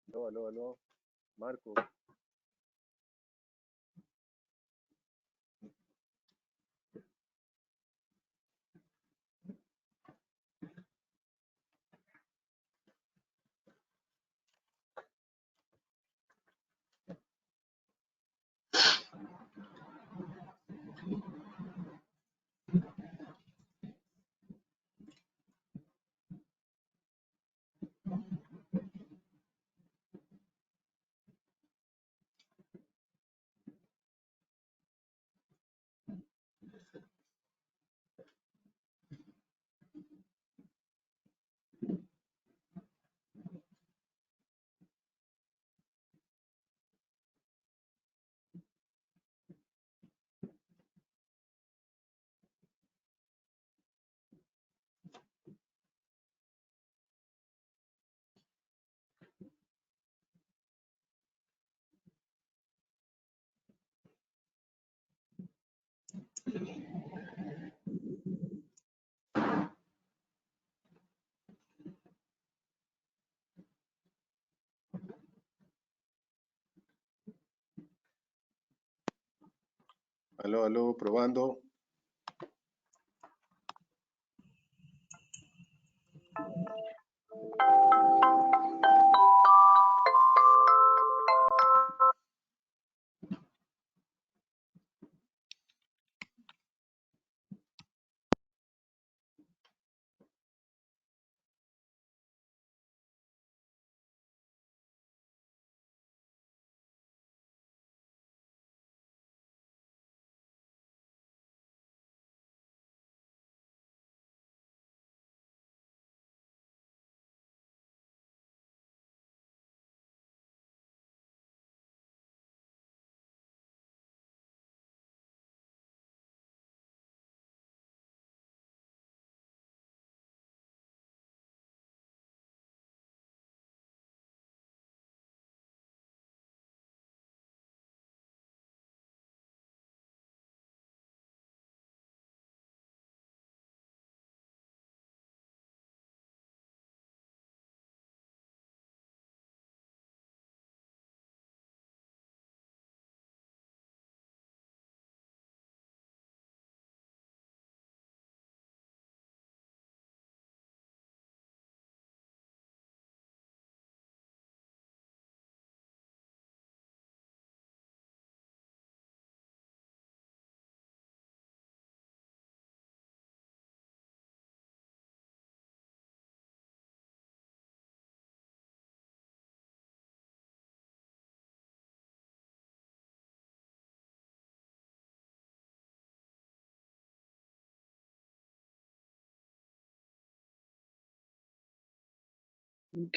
Aló, aló, aló. Marco. Aló, aló, probando. Ok.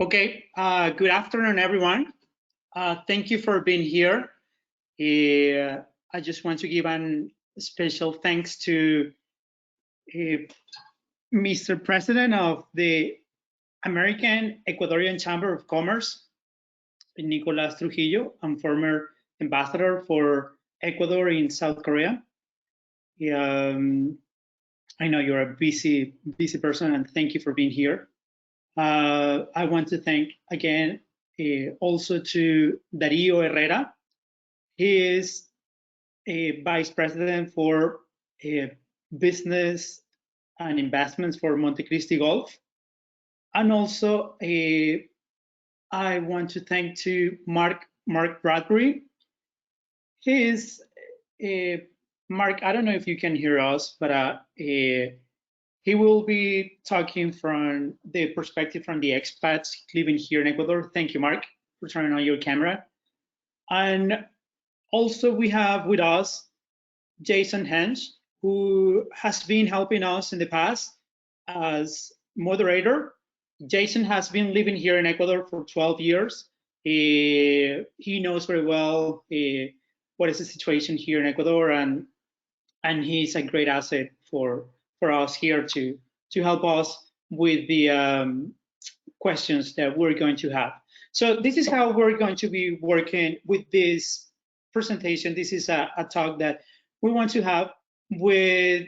Okay, good afternoon, everyone. Thank you for being here. I just want to give a special thanks to Mr. President of the American Ecuadorian Chamber of Commerce, Nicolas Trujillo, and former ambassador for Ecuador in South Korea. I know you're a busy person, and thank you for being here. I want to thank again also to Darío Herrera. He is a vice president for business and investments for Montecristi Golf. And also I want to thank to Mark Bradbury. He is Mark, I don't know if you can hear us, but he will be talking from the perspective from the expats living here in Ecuador. Thank you, Mark, for turning on your camera. And also we have with us Jason Hench, who has been helping us in the past as moderator. Jason has been living here in Ecuador for 12 years. He knows very well what is the situation here in Ecuador, and he's a great asset for us here to help us with the questions that we're going to have. So this is how we're going to be working with this presentation. This is a talk that we want to have with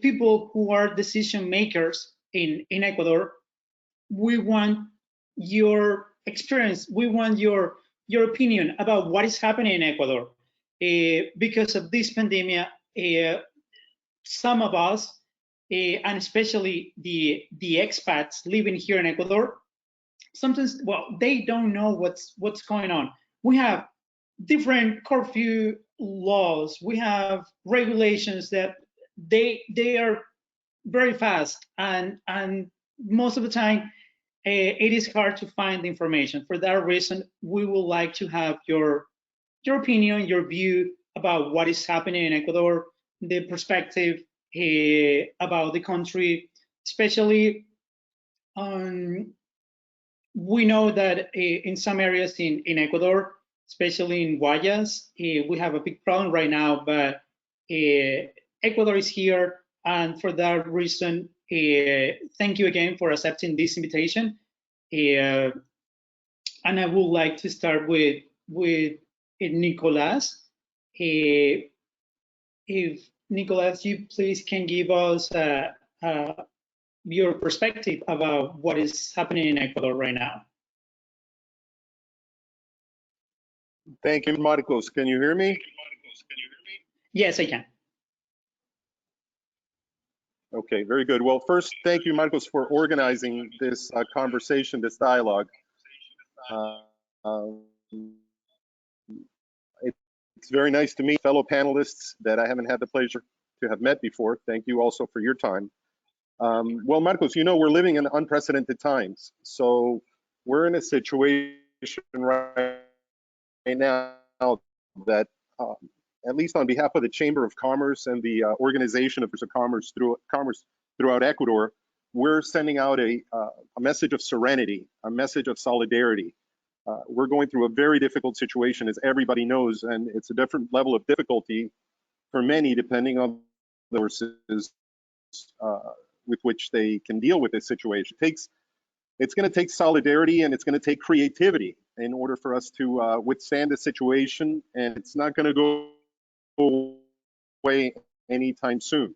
people who are decision makers in Ecuador. We want your experience. We want your opinion about what is happening in Ecuador. Because of this pandemic, some of us, and especially the expats living here in Ecuador, sometimes, well, they don't know what's going on. We have different curfew laws. We have regulations that they are very fast, and most of the time it is hard to find information. For that reason, we would like to have your opinion, your view about what is happening in Ecuador, the perspective about the country, especially we know that in some areas in Ecuador, especially in Guayas, we have a big problem right now, but Ecuador is here, and for that reason, thank you again for accepting this invitation. And I would like to start with Nicolas. If Nicolas, you please can give us your perspective about what is happening in Ecuador right now. Thank you, Marcos. Can you hear me? Yes, I can. Okay, very good. Well, first, thank you, Marcos, for organizing this conversation, this dialogue. It's very nice to meet fellow panelists that I haven't had the pleasure to have met before. Thank you also for your time. Well, Marcos, you know, we're living in unprecedented times. So we're in a situation right now that, at least on behalf of the Chamber of Commerce and the Organization of Commerce throughout Ecuador, we're sending out a message of serenity, a message of solidarity. We're going through a very difficult situation, as everybody knows, and it's a different level of difficulty for many, depending on the resources with which they can deal with this situation. It's going to take solidarity, and it's going to take creativity in order for us to withstand the situation, and it's not going to go away anytime soon.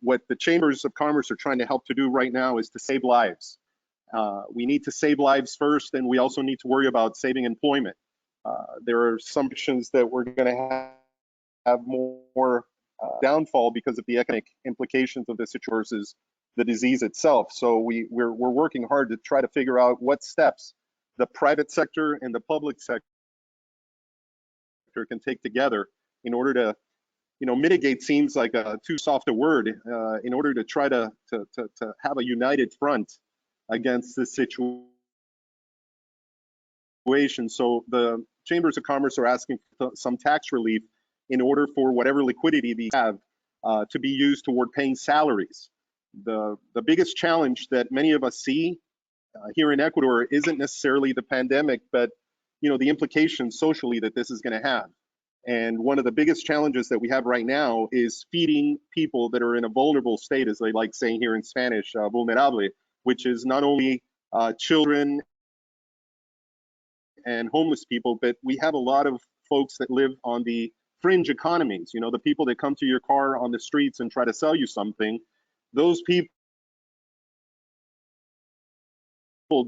What the chambers of commerce are trying to help to do right now is to save lives. We need to save lives first, and we also need to worry about saving employment. There are assumptions that we're going to have more downfall because of the economic implications of this versus the disease itself. So we're working hard to try to figure out what steps the private sector and the public sector can take together in order to, you know, mitigate seems like too soft a word, in order to try to have a united front against this situation. So the chambers of commerce are asking for some tax relief in order for whatever liquidity these have to be used toward paying salaries. The biggest challenge that many of us see here in Ecuador isn't necessarily the pandemic, but the implications socially that this is going to have. And one of the biggest challenges that we have right now is feeding people that are in a vulnerable state, as they like saying here in Spanish, vulnerable, which is not only children and homeless people, but we have a lot of folks that live on the fringe economies, the people that come to your car on the streets and try to sell you something. Those people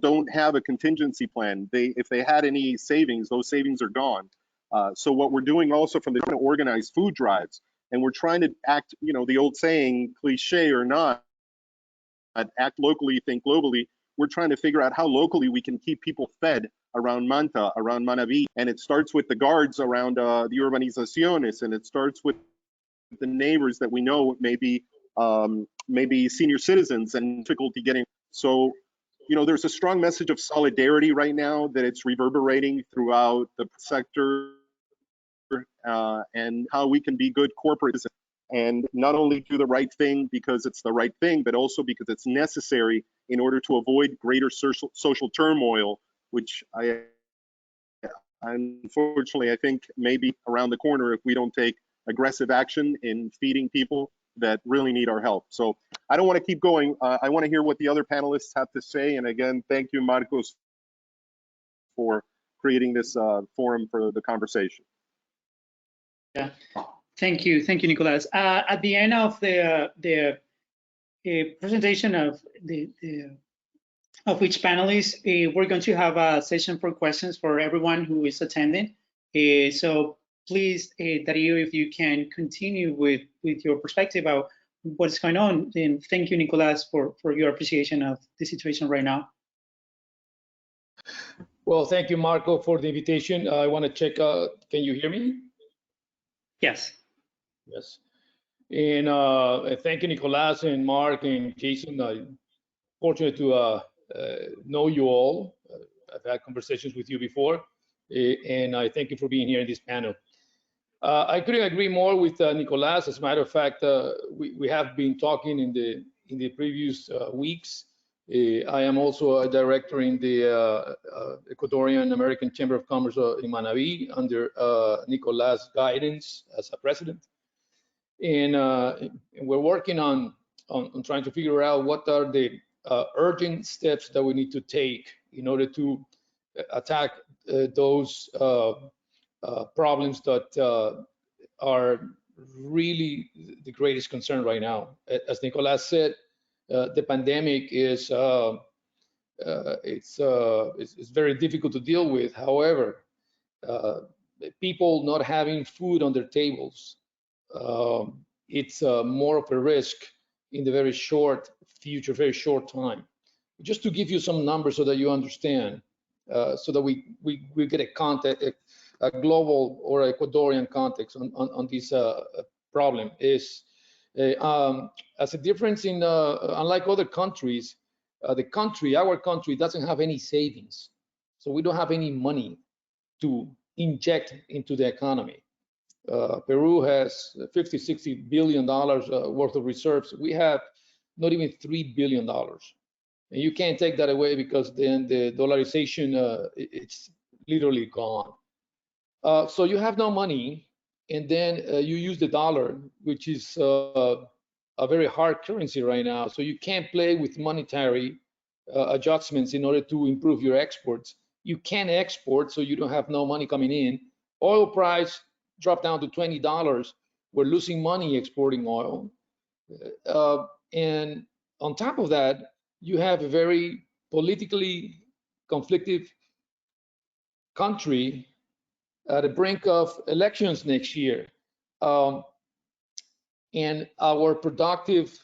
don't have a contingency plan. If they had any savings, those savings are gone. So what we're doing also from the organized food drives, and we're trying to act, the old saying, cliche or not, act locally, think globally. We're trying to figure out how locally we can keep people fed around Manta, around Manaví. And it starts with the guards around the urbanizaciones, and it starts with the neighbors that we know maybe senior citizens and difficulty getting. So, there's a strong message of solidarity right now that it's reverberating throughout the sector, and how we can be good corporates and not only do the right thing because it's the right thing, but also because it's necessary in order to avoid greater social turmoil, which unfortunately I think may be around the corner if we don't take aggressive action in feeding people that really need our help. So I don't want to keep going. I want to hear what the other panelists have to say. And again, thank you, Marcos, for creating this forum for the conversation. Yeah, thank you, Nicolas. At the end of the presentation of each panelist, we're going to have a session for questions for everyone who is attending. So please, Dario, if you can continue with your perspective of what's going on, and thank you, Nicolas, for your appreciation of the situation right now. Well, thank you, Marco, for the invitation. I want to check, can you hear me? Yes. Yes. And thank you, Nicolas and Mark and Jason. I'm fortunate to know you all. I've had conversations with you before, and I thank you for being here in this panel. I couldn't agree more with Nicolas. As a matter of fact, we have been talking in the previous weeks. I am also a director in the Ecuadorian American Chamber of Commerce in Manaví under Nicolas' guidance as a president. And we're working on trying to figure out what are the urgent steps that we need to take in order to attack those problems that are really the greatest concern right now. As Nicolas said, the pandemic is it's very difficult to deal with. However, people not having food on their tables, it's more of a risk in the very short future, very short time. Just to give you some numbers so that you understand, so that we get a global or Ecuadorian context on this problem is, as a difference in, unlike other countries, our country doesn't have any savings. So we don't have any money to inject into the economy. Peru has $50–60 billion worth of reserves. We have not even $3 billion. And you can't take that away because then the dollarization, it's literally gone. So you have no money, and then you use the dollar, which is a very hard currency right now. So you can't play with monetary adjustments in order to improve your exports. You can't export, so you don't have no money coming in. Oil price dropped down to $20. We're losing money exporting oil. And on top of that, you have a very politically conflicted country at the brink of elections next year. And our productive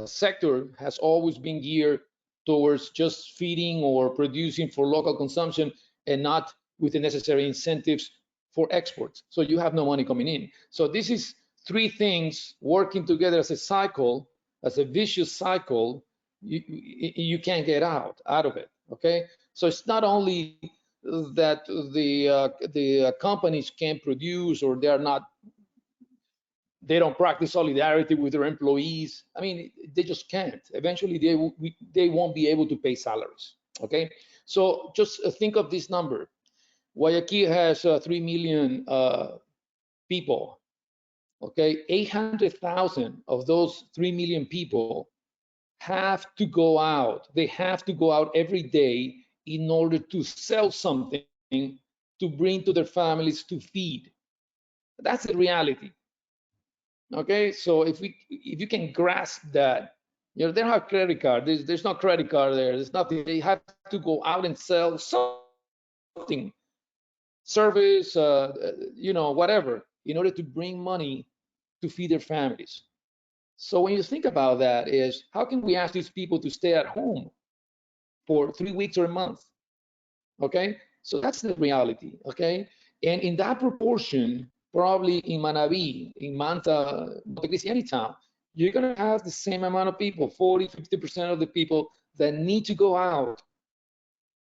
sector has always been geared towards just feeding or producing for local consumption and not with the necessary incentives for exports. So you have no money coming in. So this is three things working together as a cycle, as a vicious cycle. You can't get out of it, okay? So it's not only that the companies can't produce, or they don't practice solidarity with their employees. I mean, they just can't. Eventually, they won't be able to pay salaries. Okay, so just think of this number. Guayaquil has 3 million people. Okay, 800,000 of those 3 million people have to go out. They have to go out every day in order to sell something to bring to their families to feed. That's the reality. Okay, so if you can grasp that, you know, they don't have credit card. There's no credit card there. There's nothing. They have to go out and sell something, service, you know, whatever, in order to bring money to feed their families. So when you think about that, is how can we ask these people to stay at home for 3 weeks or a month? Okay, so that's the reality. Okay, and in that proportion, probably in Manaví, in Manta, any town, you're going to have the same amount of people, 40–50% of the people that need to go out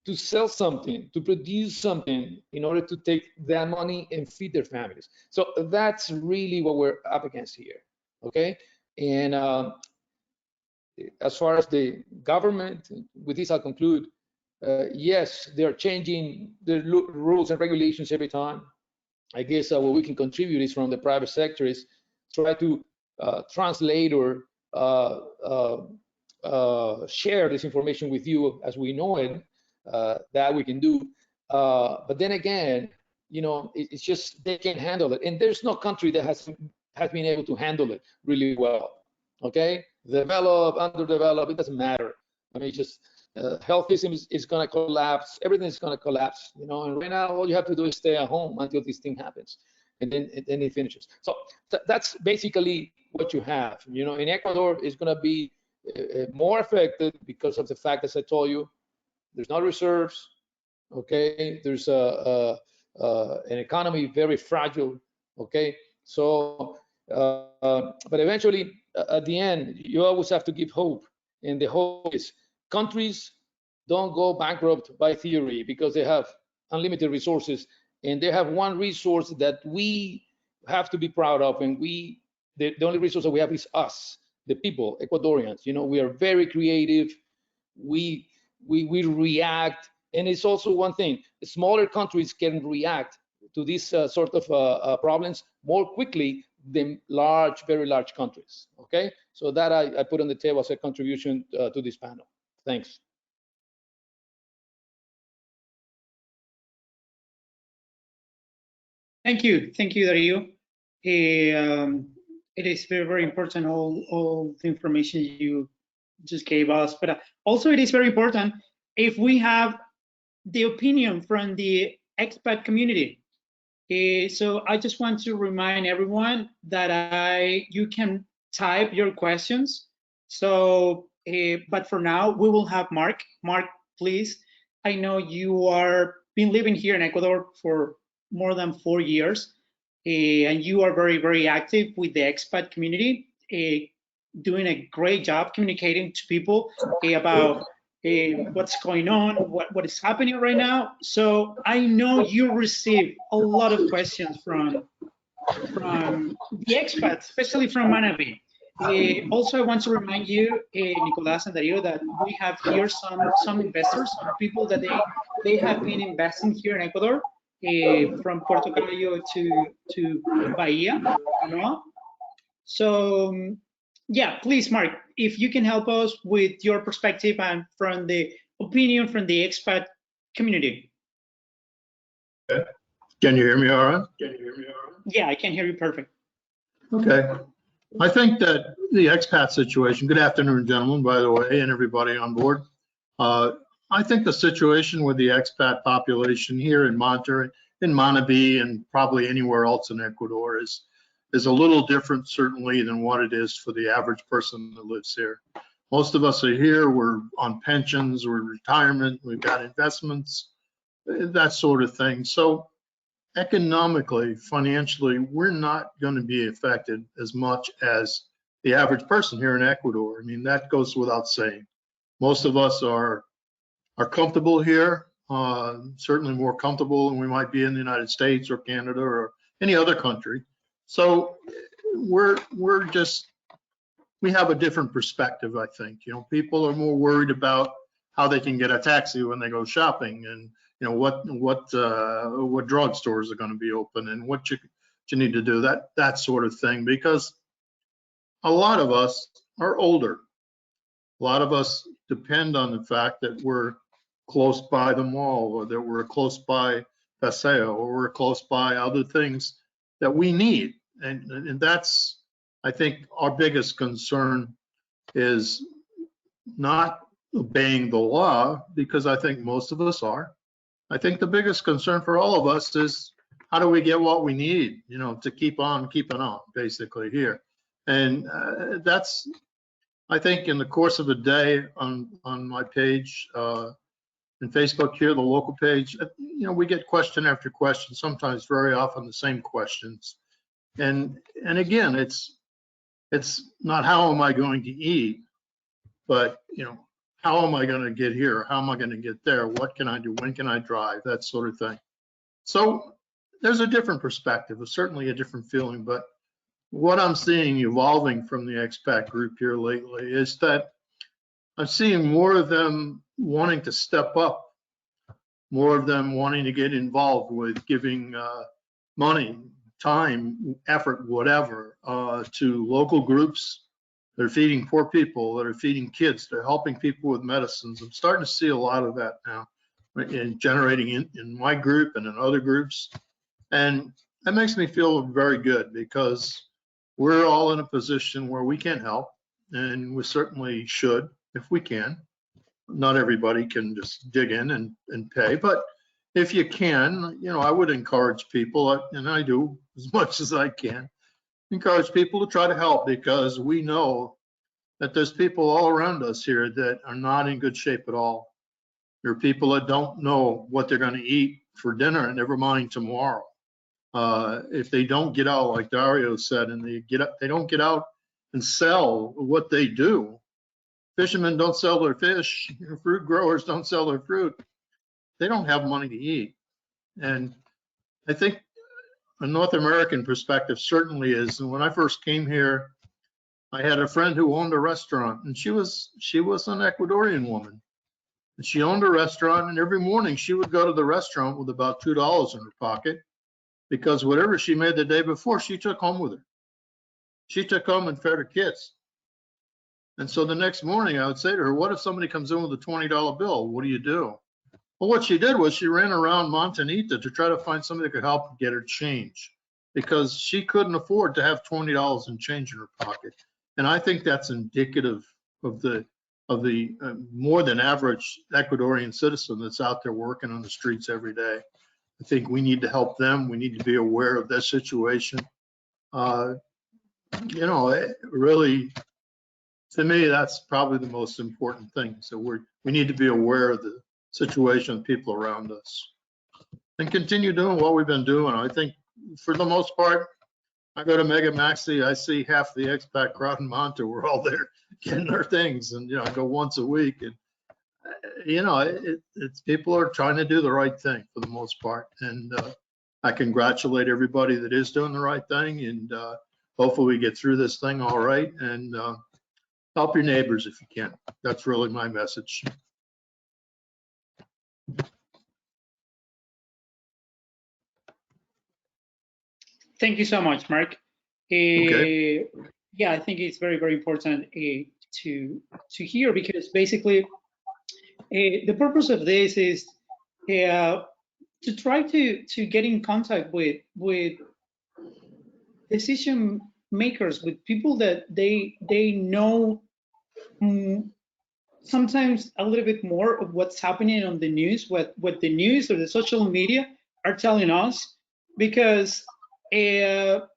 to sell something, to produce something in order to take that money and feed their families. So that's really what we're up against here. Okay, and as far as the government, with this I'll conclude. Yes, they're changing the rules and regulations every time. I guess what we can contribute is from the private sector is try to translate or share this information with you as we know it. That we can do. But then again, you know, it's just they can't handle it. And there's no country that has been able to handle it really well. Okay, developed, underdeveloped, it doesn't matter. I mean, just health system is going to collapse. Everything is going to collapse. You know, and right now all you have to do is stay at home until this thing happens, and then it finishes. So that's basically what you have. You know, in Ecuador, it's going to be more affected because of the fact, as I told you, there's no reserves. Okay, there's an economy very fragile. Okay, so but eventually at the end you always have to give hope, and the hope is countries don't go bankrupt by theory because they have unlimited resources, and they have one resource that we have to be proud of, and the only resource that we have is us, the people, Ecuadorians. You know, we are very creative. We react, and it's also one thing, smaller countries can react to these sort of problems more quickly than very large countries. Okay, so that I put on the table as a contribution to this panel. Thanks. Thank you, Dario. It is very, very important, all the information you just gave us, but also it is very important if we have the opinion from the expat community. So I just want to remind everyone that you can type your questions. So, but for now, we will have Mark. Mark, please. I know you are been living here in Ecuador for more than 4 years, and you are very, very active with the expat community, doing a great job communicating to people about what's going on, what is happening right now. So I know you receive a lot of questions from the expats, especially from Manaví. Also, I want to remind you, Nicolas and Dario, that we have here some investors, some people that they have been investing here in Ecuador, from Puerto Cabello to Bahía, you know? So yeah, please, Mark, if you can help us with your perspective and from the opinion from the expat community. Okay. Can you hear me all right? Yeah, I can hear you perfect. Okay. I think that the expat situation, good afternoon, gentlemen, by the way, and everybody on board. I think the situation with the expat population here in Manta, in Manaví, and probably anywhere else in Ecuador is a little different, certainly, than what it is for the average person that lives here. Most of us are here, we're on pensions, we're retirement, we've got investments, that sort of thing. So economically, financially, we're not going to be affected as much as the average person here in Ecuador. I mean, that goes without saying. Most of us are comfortable here, certainly more comfortable than we might be in the United States or Canada or any other country. So we have a different perspective, I think. You know, people are more worried about how they can get a taxi when they go shopping, and what drugstores are going to be open, and what you need to do, that sort of thing. Because a lot of us are older. A lot of us depend on the fact that we're close by the mall, or that we're close by Paseo, or we're close by other things that we need. And that's, I think, our biggest concern is not obeying the law, because I think most of us are. I think the biggest concern for all of us is how do we get what we need, to keep on keeping on, basically here. And that's, I think, in the course of a day on my page, in Facebook here, the local page, we get question after question, sometimes very often the same questions. And again, it's not how am I going to eat, but how am I going to get here? How am I going to get there? What can I do? When can I drive? That sort of thing. So there's a different perspective, certainly a different feeling. But what I'm seeing evolving from the expat group here lately is that I'm seeing more of them wanting to step up, more of them wanting to get involved with giving money, time, effort, whatever, to local groups. They're feeding poor people, that are feeding kids, they're helping people with medicines. I'm starting to see a lot of that now, in generating in my group and in other groups. And that makes me feel very good, because we're all in a position where we can help, and we certainly should if we can. Not everybody can just dig in and pay, but if you can, I would encourage people, and I do as much as I can, encourage people to try to help, because we know that there's people all around us here that are not in good shape at all. There are people that don't know what they're going to eat for dinner, and never mind tomorrow. If they don't get out, like Dario said, and they don't get out and sell what they do. Fishermen don't sell their fish. Fruit growers don't sell their fruit. They don't have money to eat. And I think a North American perspective certainly is. And when I first came here, I had a friend who owned a restaurant, and she was an Ecuadorian woman. And she owned a restaurant, and every morning she would go to the restaurant with about $2 in her pocket, because whatever she made the day before, she took home with her. She took home and fed her kids. And so the next morning I would say to her, what if somebody comes in with a $20 bill? What do you do? Well, what she did was she ran around Manta to try to find somebody that could help get her change, because she couldn't afford to have $20 in change in her pocket. And I think that's indicative of the more than average Ecuadorian citizen that's out there working on the streets every day. I think we need to help them. We need to be aware of their situation. Really, to me, that's probably the most important thing. So we need to be aware of the situation of people around us and continue doing what we've been doing. I think for the most part, I go to Mega Maxi, I see half the expat crowd in Manta. We're all there getting their things, and I go once a week, and it's people are trying to do the right thing for the most part. And I congratulate everybody that is doing the right thing, and hopefully we get through this thing all right, and help your neighbors if you can. That's really my message. Thank you so much, Mark. Okay. Yeah, I think it's very, very important to hear, because basically the purpose of this is to try to get in contact with decision makers, with people that they know sometimes a little bit more of what's happening on the news, what the news or the social media are telling us, because there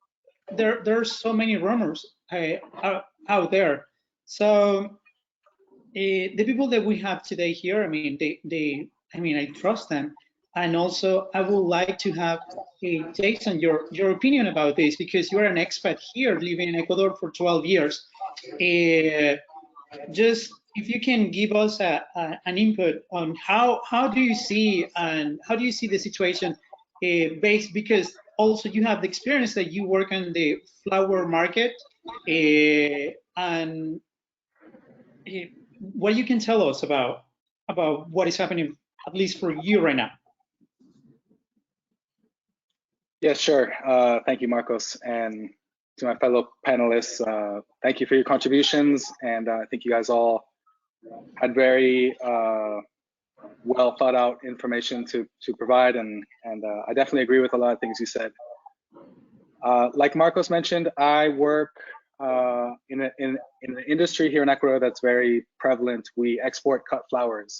are so many rumors out there. So the people that we have today here, I mean, I trust them, and also I would like to have Jason, your opinion about this, because you're an expat here, living in Ecuador for 12 years. Just if you can give us an input on how do you see the situation based, because also you have the experience that you work on the flower market, and what you can tell us about about what is happening, at least for you right now. Yeah, sure. Thank you, Marcos, and to my fellow panelists, thank you for your contributions. And I think you guys all had very well thought out information to provide, and I definitely agree with a lot of things you said. Like Marcos mentioned, I work in an industry here in Ecuador that's very prevalent. We export cut flowers,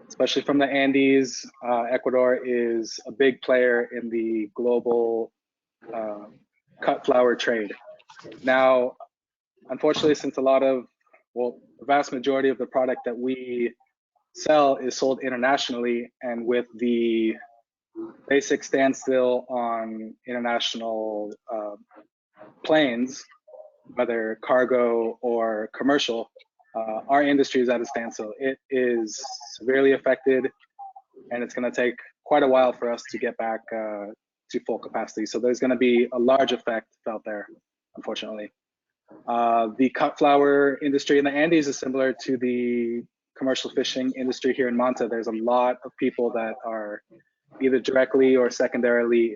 especially from the Andes. Ecuador is a big player in the global cut flower trade. Now, unfortunately, since the vast majority of the product that we sell is sold internationally, and with the basic standstill on international planes, whether cargo or commercial, our industry is at a standstill. It is severely affected, and it's going to take quite a while for us to get back to full capacity. So there's going to be a large effect felt there, unfortunately. The cut flower industry in the Andes is similar to the commercial fishing industry here in Manta. There's a lot of people that are either directly or secondarily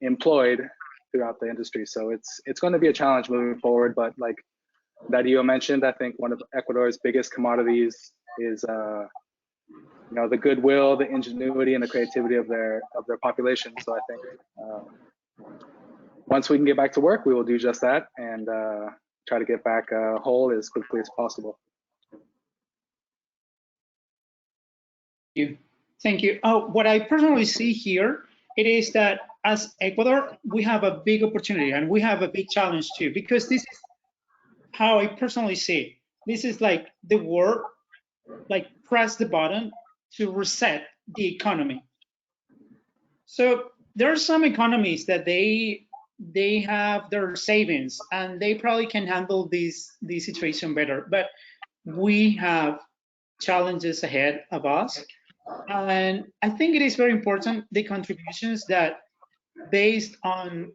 employed throughout the industry. So it's going to be a challenge moving forward. But like Darío mentioned, I think one of Ecuador's biggest commodities is the goodwill, the ingenuity, and the creativity of their population. So I think once we can get back to work, we will do just that and try to get back whole as quickly as possible. Thank you. What I personally see here, it is that as Ecuador, we have a big opportunity and we have a big challenge too, because this is how I personally see it. This is like the world, like press the button to reset the economy. So there are some economies that they have their savings and they probably can handle this situation better, but we have challenges ahead of us. And I think it is very important, the contributions that based on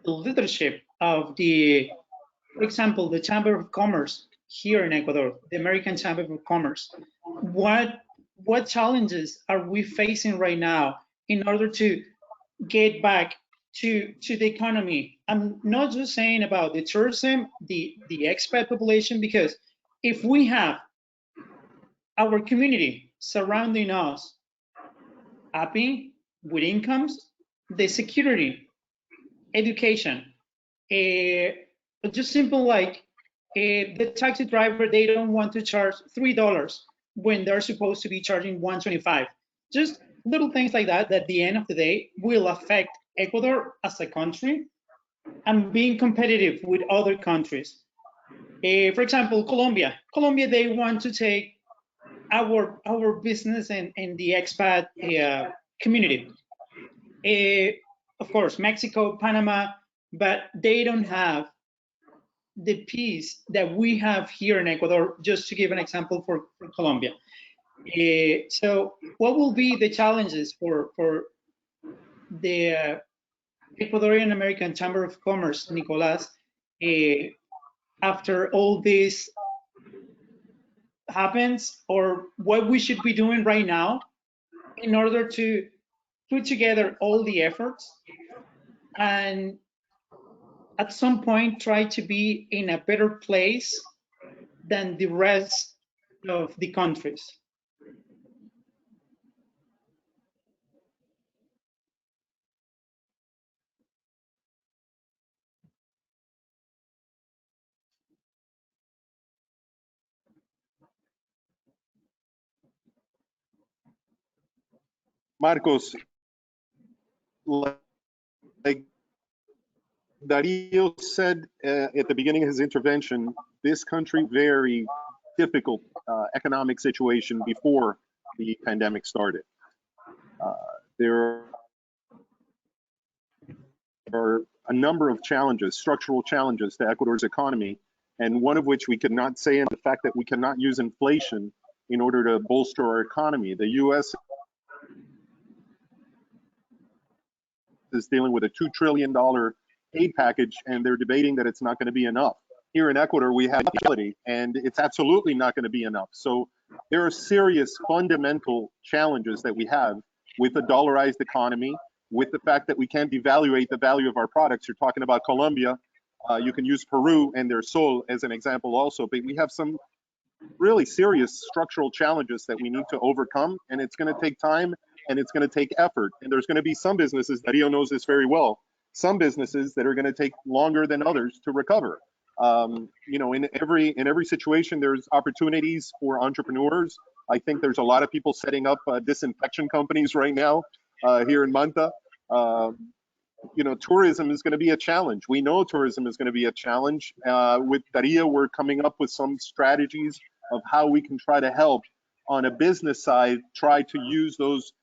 the leadership of for example, the Chamber of Commerce here in Ecuador, the American Chamber of Commerce. What challenges are we facing right now in order to get back to the economy? I'm not just saying about the tourism, the expat population, because if we have our community surrounding us happy with incomes, the security, education, just simple like the taxi driver, they don't want to charge $3 when they're supposed to be charging $1.25. Just little things like that at the end of the day will affect Ecuador as a country and being competitive with other countries. For example, Colombia, they want to take our business and the expat community. Of course, Mexico, Panama, but they don't have the peace that we have here in Ecuador, just to give an example for Colombia. So what will be the challenges for the Ecuadorian American Chamber of Commerce, Nicolás, after all this happens, or what we should be doing right now in order to put together all the efforts and at some point try to be in a better place than the rest of the countries? Marcos, like Darío said at the beginning of his intervention, this country very difficult economic situation before the pandemic started. There are a number of challenges, structural challenges to Ecuador's economy, and one of which we could not say is the fact that we cannot use inflation in order to bolster our economy. The U.S. is dealing with a $2 trillion aid package, and they're debating that it's not going to be enough. here in Ecuador, we have ability, and it's absolutely not going to be enough. So there are serious fundamental challenges that we have with a dollarized economy, with the fact that we can't devaluate the value of our products. You're talking about Colombia. You can use Peru and their sol as an example also, but we have some really serious structural challenges that we need to overcome, and it's going to take time and it's going to take effort. And there's going to be some businesses, Dario knows this very well, some businesses that are going to take longer than others to recover. You know, in every situation, there's opportunities for entrepreneurs. I think there's a lot of people setting up disinfection companies right now here in Manta. You know, tourism is going to be a challenge. We know tourism is going to be a challenge. With Dario, we're coming up with some strategies of how we can try to help on a business side, try to use those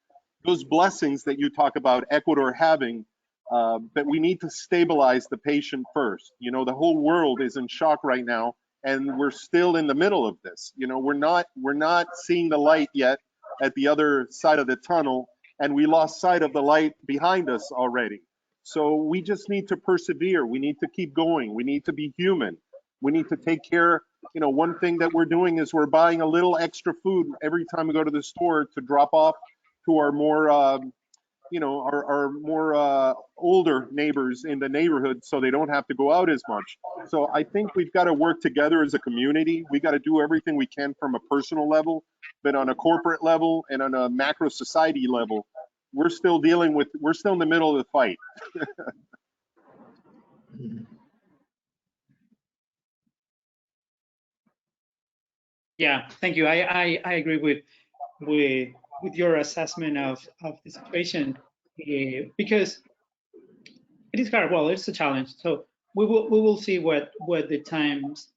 blessings that you talk about Ecuador having. But we need to stabilize the patient first. You know, the whole world is in shock right now, and we're still in the middle of this. You know, we're not seeing the light yet at the other side of the tunnel, and we lost sight of the light behind us already. So we just need to persevere. We need to keep going. We need to be human. We need to take care. You know, one thing that we're doing is we're buying a little extra food every time we go to the store to drop off to our more you know, our more older neighbors in the neighborhood, so they don't have to go out as much. So I think we've got to work together as a community. We got to do everything we can from a personal level, but on a corporate level and on a macro society level, we're still in the middle of the fight. Yeah, thank you. I agree with your assessment of the situation, because it is hard. Well, it's a challenge. So we will see what the times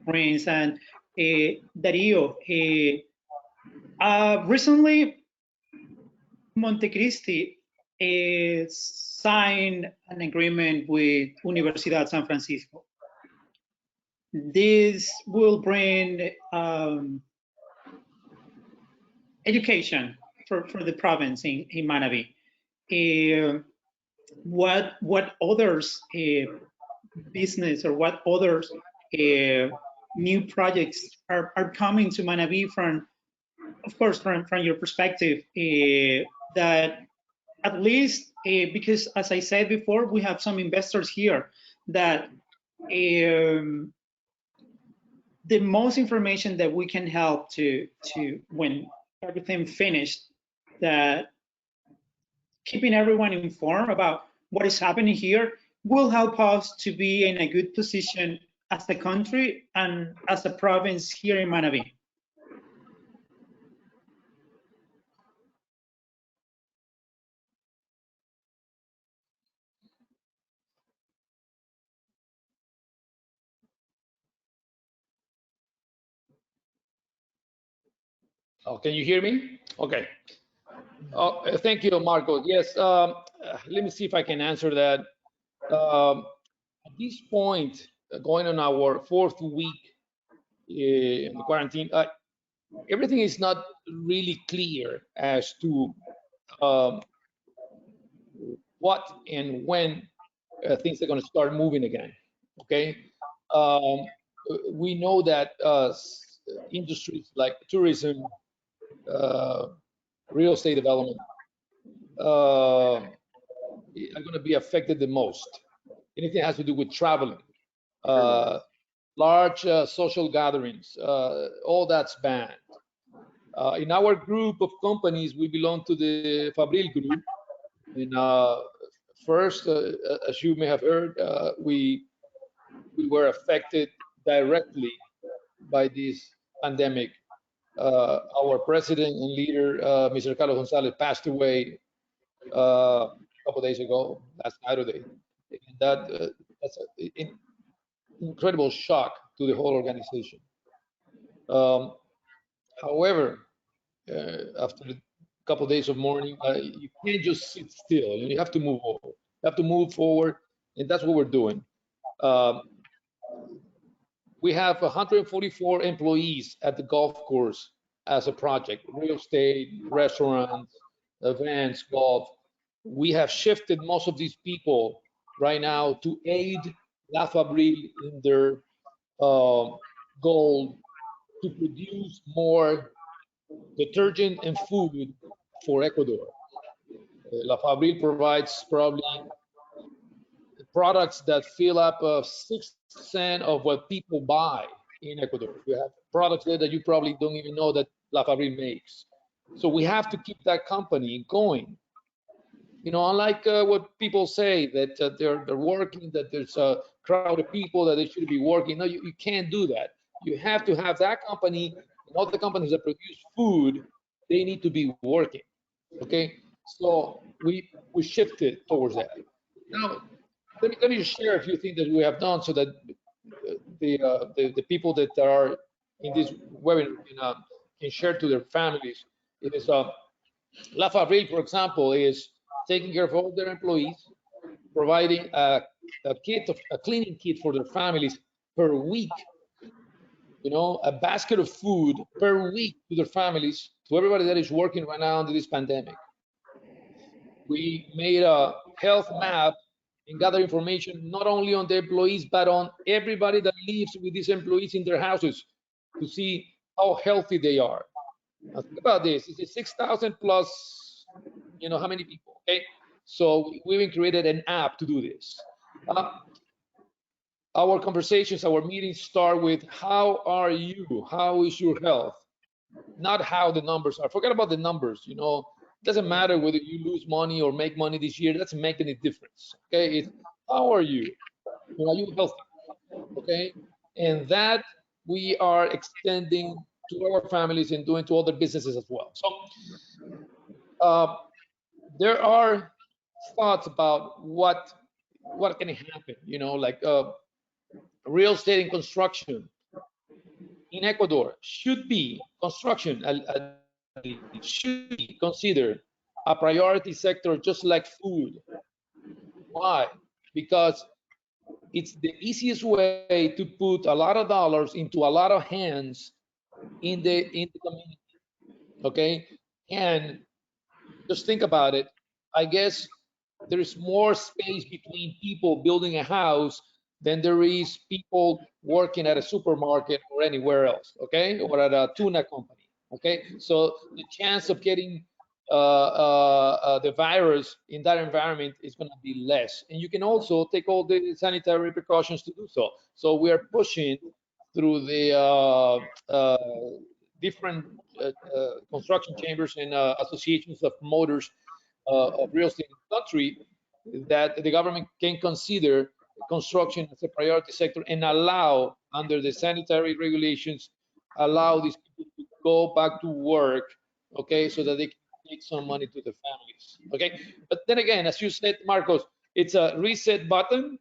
brings. And Dario, recently Montecristi signed an agreement with Universidad San Francisco. This will bring education for the province in Manabí. What others business or what others new projects are coming to Manabí from, of course, from your perspective, that at least because, as I said before, we have some investors here that the most information that we can help to when everything finished, that keeping everyone informed about what is happening here will help us to be in a good position as the country and as a province here in Manabí. Oh, can you hear me? Okay. Oh, thank you, Marco. Yes, let me see if I can answer that. At this point, going on our 4th week in the quarantine, everything is not really clear as to what and when things are going to start moving again. Okay, we know that industries like tourism, real estate development are going to be affected the most. Anything that has to do with traveling, large social gatherings, all that's banned. In our group of companies, we belong to the Fabril group. And first, as you may have heard, we were affected directly by this pandemic. Our president and leader, Mr. Carlos Gonzalez, passed away a couple of days ago, last Saturday. And that's an incredible shock to the whole organization. However, after a couple of days of mourning, you can't just sit still. You have to move forward. You have to move forward, and that's what we're doing. We have 144 employees at the golf course as a project, real estate, restaurants, events, golf. We have shifted most of these people right now to aid La Fabril in their goal to produce more detergent and food for Ecuador. La Fabril provides probably products that fill up 6% of what people buy in Ecuador. We have products there that you probably don't even know that La Fabril makes. So we have to keep that company going. You know, unlike what people say that they're working, that there's a crowd of people that they should be working. No, you can't do that. You have to have that company, and all the companies that produce food, they need to be working. Okay, so we shifted towards that. Now, let me just share a few things that we have done so that the people that are in this webinar can share to their families. It is La Fabril, for example, is taking care of all their employees, providing a cleaning kit for their families per week. You know, a basket of food per week to their families, to everybody that is working right now under this pandemic. We made a health map and gather information not only on the employees, but on everybody that lives with these employees in their houses to see how healthy they are. Now think about this, it's 6,000 plus, you know, how many people, okay? So we even created an app to do this. Our conversations, our meetings start with, how are you? How is your health? Not how the numbers are. Forget about the numbers, you know. It doesn't matter whether you lose money or make money this year. It doesn't make any difference, okay? It's, how are you? Are you healthy? Okay? And that we are extending to our families and doing to other businesses as well. So there are thoughts about what can happen, you know, like real estate and construction in Ecuador should be should be considered a priority sector, just like food. Why? Because it's the easiest way to put a lot of dollars into a lot of hands in the community. Okay, and just think about it. I guess there is more space between people building a house than there is people working at a supermarket or anywhere else, okay, or at a tuna company, okay? So the chance of getting the virus in that environment is going to be less, and you can also take all the sanitary precautions to do so. So we are pushing through the different construction chambers and associations of promoters of real estate in the country, that the government can consider construction as a priority sector and allow, under the sanitary regulations, allow these people to go back to work, okay, so that they can take some money to the families, okay? But then again, as you said, Marcos, it's a reset button.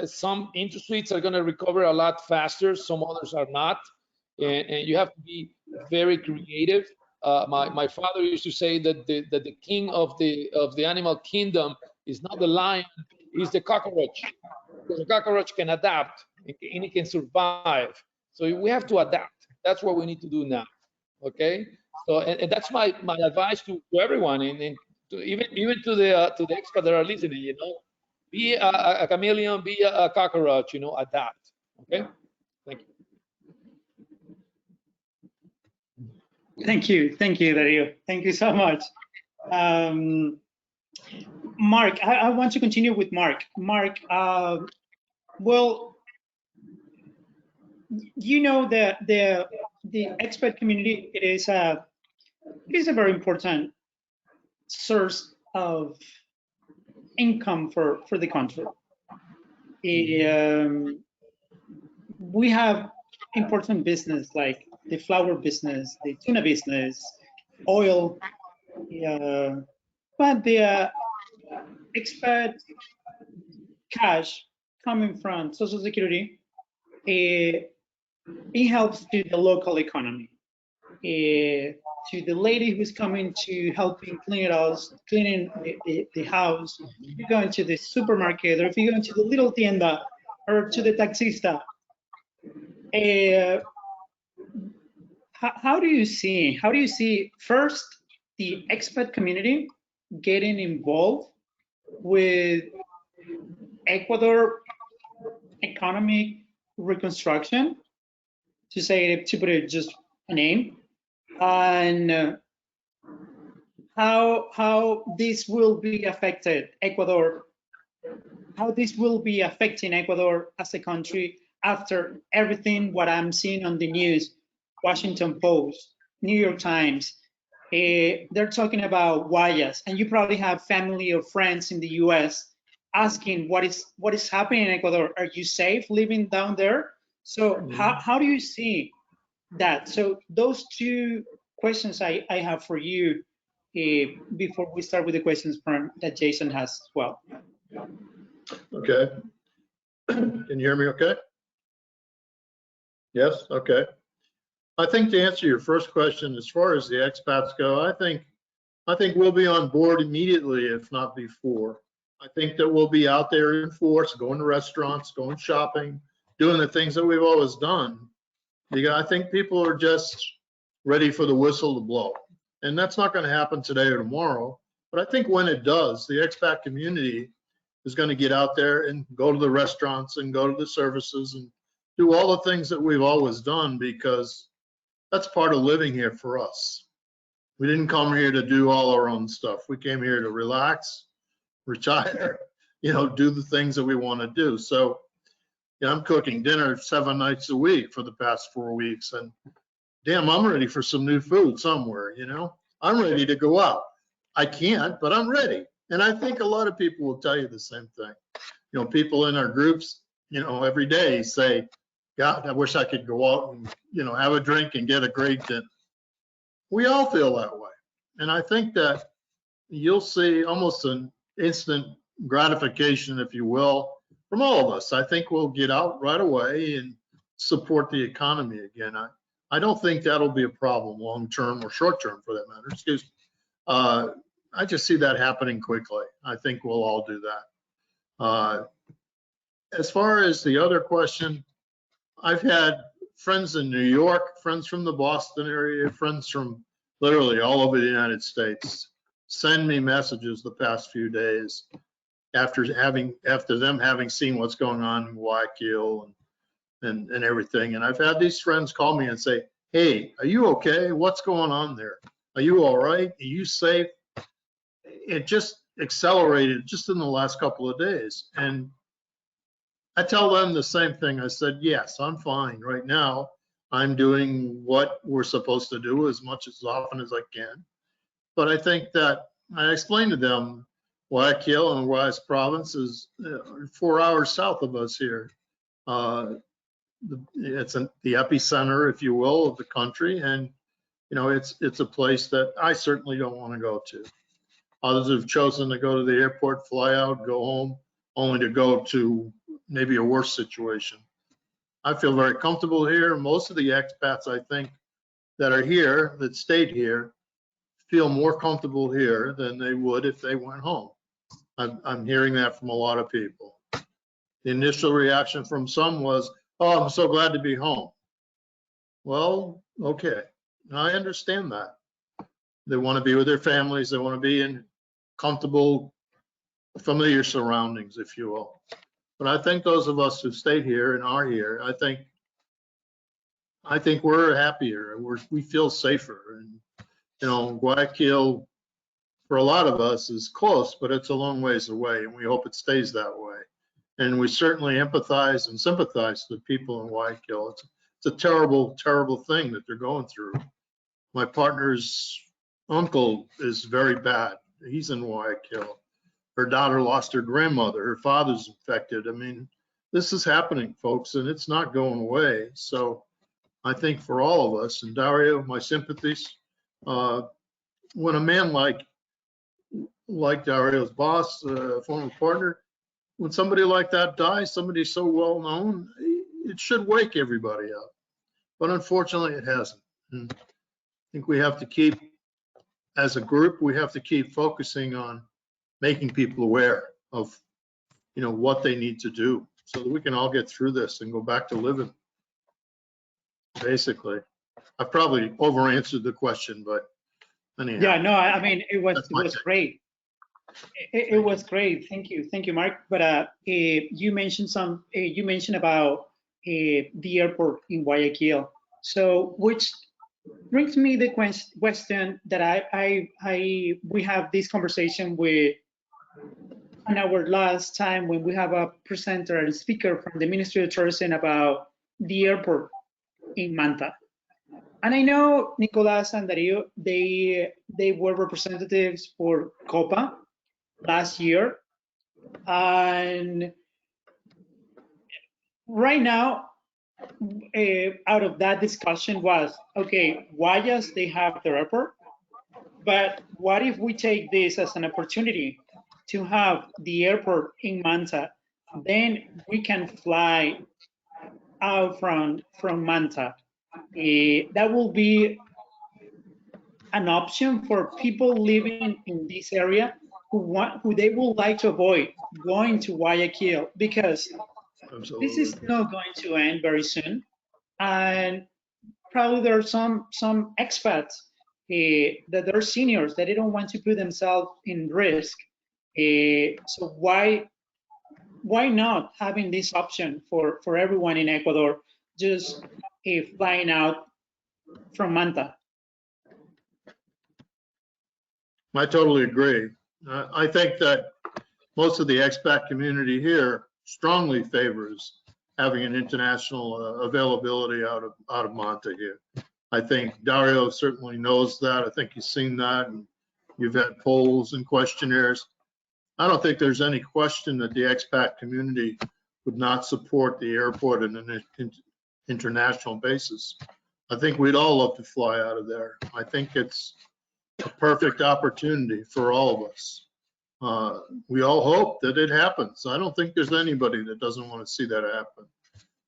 Some industries are going to recover a lot faster, some others are not, and you have to be very creative. My father used to say that the king of the animal kingdom is not the lion, is the cockroach. Because the cockroach can adapt and it can survive. So we have to adapt. That's what we need to do now. Okay. So and that's my advice to everyone, and to even to the experts that are listening. You know, be a chameleon, be a cockroach. You know, adapt. Okay. Thank you. Thank you, Dario. Thank you so much. Mark, I want to continue with Mark. Mark, well, you know, the expat community, it is a very important source of income for the country. We have important business like the flower business, the tuna business, oil, but the expat cash coming from Social Security, it helps to the local economy. To the lady who's coming to helping cleaning the house, if you're going to the supermarket, or if you're going to the little tienda, or to the taxista, how do you see first the expat community getting involved with Ecuador economic reconstruction, to put it just a name, and how this will be affected Ecuador, how this will be affecting Ecuador as a country after everything what I'm seeing on the news, Washington Post, New York Times. They're talking about Guayas, and you probably have family or friends in the US asking what is happening in Ecuador. Are you safe living down there? So how do you see that? So those two questions I have for you before we start with the questions that Jason has as well. Okay. Can you hear me okay? Yes, okay. I think to answer your first question, as far as the expats go, I think we'll be on board immediately, if not before. I think that we'll be out there in force, going to restaurants, going shopping, doing the things that we've always done. Because I think people are just ready for the whistle to blow. And that's not going to happen today or tomorrow. But I think when it does, the expat community is going to get out there and go to the restaurants and go to the services and do all the things that we've always done, because that's part of living here for us. We didn't come here to do all our own stuff. We came here to relax, retire, do the things that we want to do. So, I'm cooking dinner 7 nights a week for the past 4 weeks, and damn, I'm ready for some new food somewhere, I'm ready to go out. I can't, but I'm ready. And I think a lot of people will tell you the same thing. People in our groups, every day say, God, I wish I could go out and, have a drink and get a great dinner. We all feel that way. And I think that you'll see almost an instant gratification, if you will, from all of us. I think we'll get out right away and support the economy again. I don't think that'll be a problem long term or short term for that matter. Excuse me. I just see that happening quickly. I think we'll all do that. As far as the other question, I've had friends in New York, friends from the Boston area, friends from literally all over the United States send me messages the past few days after them having seen what's going on in Guayaquil and everything. And I've had these friends call me and say, hey, are you okay? What's going on there? Are you all right? Are you safe? It just accelerated just in the last couple of days. And I tell them the same thing. I said, yes, I'm fine right now. I'm doing what we're supposed to do as often as I can. But I think that I explained to them Guayaquil and Guayas province is 4 hours south of us here. It's the epicenter, if you will, of the country. And, it's a place that I certainly don't want to go to. Others have chosen to go to the airport, fly out, go home, only to go to maybe a worse situation. I feel very comfortable here. Most of the expats, I think, that are here, that stayed here, feel more comfortable here than they would if they went home. I'm hearing that from a lot of people. The initial reaction from some was, oh, I'm so glad to be home. Well, okay, I understand that. They want to be with their families. They want to be in comfortable, familiar surroundings, if you will. But I think those of us who stayed here and are here, I think we're happier. We feel safer. And Guayaquil, for a lot of us, is close, but it's a long ways away, and we hope it stays that way. And we certainly empathize and sympathize with people in Guayaquil. It's a terrible, terrible thing that they're going through. My partner's uncle is very bad. He's in Guayaquil. Her daughter lost her grandmother. Her father's infected. I mean, this is happening, folks, and it's not going away. So I think for all of us, and Dario, my sympathies, when a man like Dario's boss, former partner, when somebody like that dies, somebody so well known, it should wake everybody up. But unfortunately, it hasn't. And I think we have to keep, as a group, we have to keep focusing on making people aware of, what they need to do so that we can all get through this and go back to living. Basically, I probably over-answered the question, but anyhow. Yeah, no, I mean, it was great. It was great. Thank you, Mark. But you mentioned about the airport in Guayaquil. So, which brings me the question that we have this conversation with on our last time when we have a presenter and speaker from the Ministry of Tourism about the airport in Manta. And I know Nicolas and Dario, they were representatives for COPA last year. And right now, out of that discussion was, okay, Guayas, they have their airport, but what if we take this as an opportunity to have the airport in Manta? Then we can fly out from Manta. That will be an option for people living in this area who they would like to avoid going to Guayaquil, because Absolutely. this is not going to end very soon, and probably there are some expats that are seniors that they don't want to put themselves in risk. So why not having this option for everyone in Ecuador, just flying out from Manta? I totally agree. I think that most of the expat community here strongly favors having an international availability out of Manta here. I think Dario certainly knows that. I think he's seen that, and you've had polls and questionnaires. I don't think there's any question that the expat community would not support the airport on an international basis. I think we'd all love to fly out of there. I think it's a perfect opportunity for all of us. We all hope that it happens. I don't think there's anybody that doesn't want to see that happen.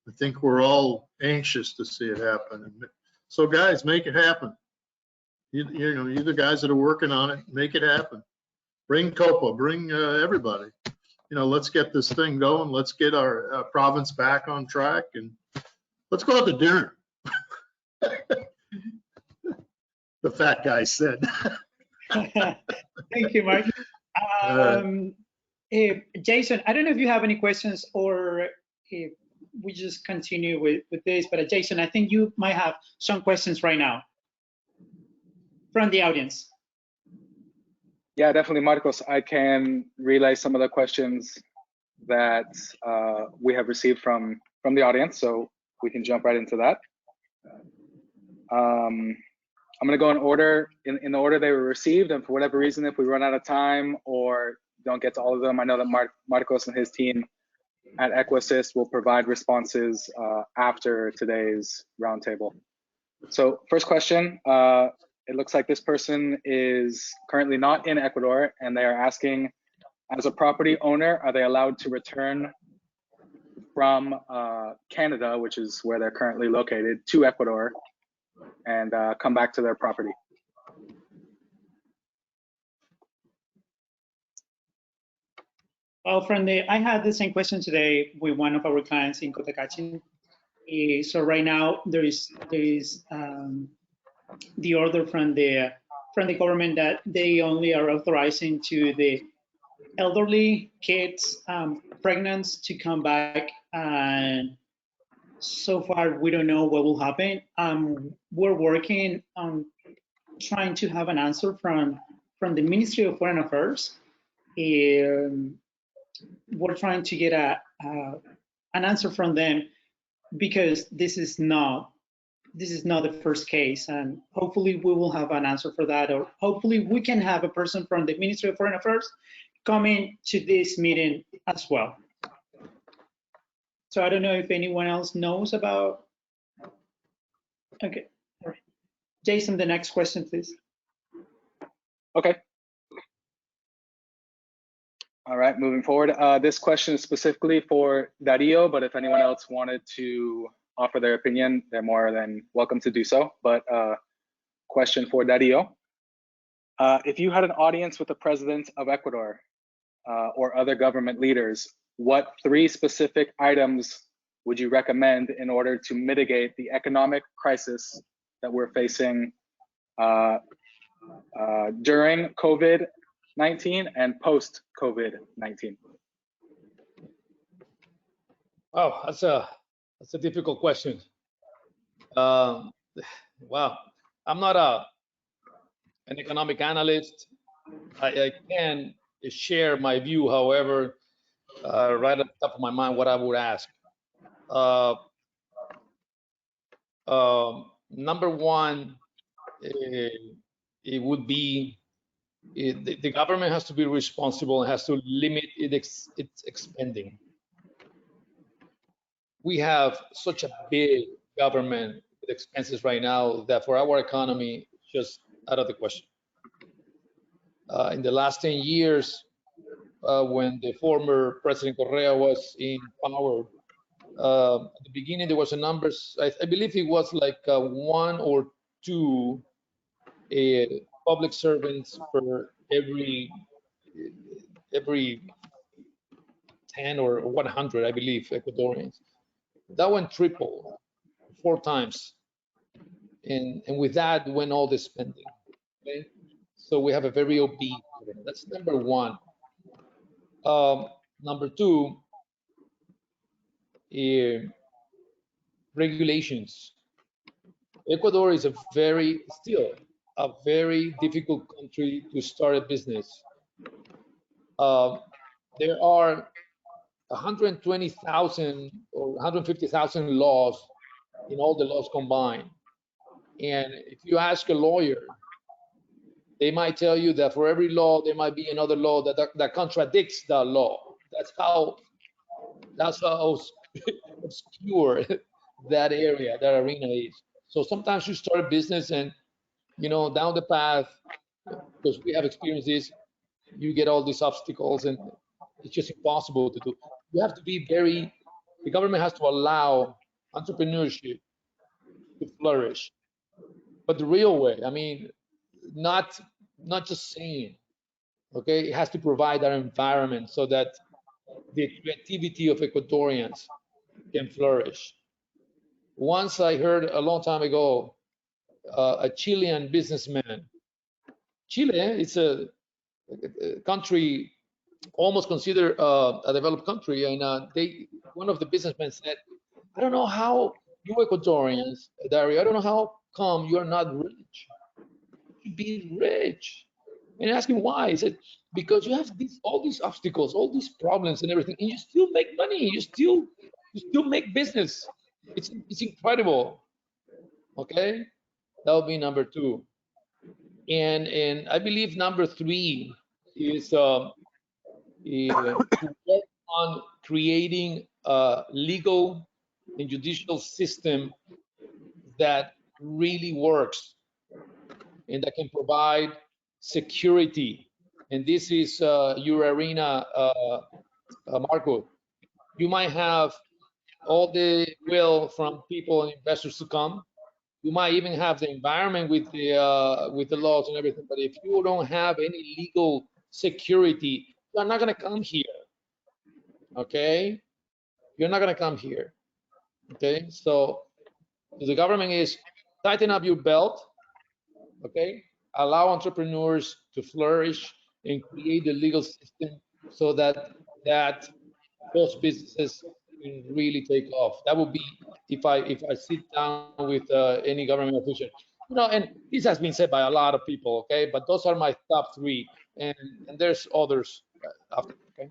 I think we're all anxious to see it happen. So guys, make it happen. You know, you the guys that are working on it, make it happen. Bring COPA, bring everybody. You know, let's get this thing going. Let's get our province back on track, and let's go out to dinner. The fat guy said. Thank you, Mark. Jason, I don't know if you have any questions or if we just continue with this, but Jason, I think you might have some questions right now from the audience. Yeah, definitely, Marcos. I can relay some of the questions that we have received from the audience, so we can jump right into that. I'm going to go in order, in the order they were received, and for whatever reason, if we run out of time or don't get to all of them, I know that Marcos and his team at EcuaAssist will provide responses after today's roundtable. So first question, it looks like this person is currently not in Ecuador, and they are asking, as a property owner, are they allowed to return from Canada, which is where they're currently located, to Ecuador and come back to their property? Well, I had the same question today with one of our clients in Cotacachi. So right now there is the order from the government that they only are authorizing to the elderly, kids, pregnant to come back, and so far we don't know what will happen. We're working on trying to have an answer from the Ministry of Foreign Affairs. We're trying to get an answer from them, because this is not the first case, and hopefully we will have an answer for that, or hopefully we can have a person from the Ministry of Foreign Affairs coming to this meeting as well. So I don't know if anyone else knows about. Okay, all right. Jason, the next question, please. Okay. All right, moving forward. This question is specifically for Dario, but if anyone else wanted to offer their opinion, they're more than welcome to do so. But question for Dario. If you had an audience with the president of Ecuador or other government leaders, what 3 specific items would you recommend in order to mitigate the economic crisis that we're facing during COVID-19 and post-COVID-19? Oh, that's a That's a difficult question. Wow, I'm not an economic analyst. I can share my view, however, right at the top of my mind, what I would ask. Number one, it would be the government has to be responsible and has to limit its expending. We have such a big government with expenses right now that for our economy, it's just out of the question. In the last 10 years, when the former President Correa was in power, at the beginning there was a numbers, I believe it was like 1 or 2 public servants for every 10 or 100, I believe, Ecuadorians. That went triple, 4 times, and with that went all the spending. Okay, so we have a very obese. That's number one. Number two, regulations. Ecuador is still a very difficult country to start a business. There are 120,000 or 150,000 laws in all the laws combined. And if you ask a lawyer, they might tell you that for every law, there might be another law that contradicts the law. That's how obscure that area, that arena is. So sometimes you start a business and, down the path, because we have experienced this, you get all these obstacles and it's just impossible to do. You have to be the government has to allow entrepreneurship to flourish, but the real way, I mean, not just saying, okay, it has to provide that environment so that the creativity of Ecuadorians can flourish. Once I heard a long time ago, a Chilean businessman. Chile is a country almost considered a developed country, and one of the businessmen said, I don't know how you Ecuadorians, Dario, I don't know how come you are not rich. You should be rich. And ask him why. He said, because you have all these obstacles, all these problems and everything, and you still make money, you still make business. It's incredible. Okay, that would be number two. And I believe number three is to work on creating a legal and judicial system that really works and that can provide security. And this is your arena, Marco. You might have all the will from people and investors to come. You might even have the environment with the laws and everything, but if you don't have any legal security, you're not going to come here. Okay, you're not going to come here. Okay, so the government is tighten up your belt. Okay, allow entrepreneurs to flourish and create the legal system so that those businesses can really take off. That would be if I sit down with any government official, and this has been said by a lot of people. Okay, but those are my top three, and there's others after. Okay.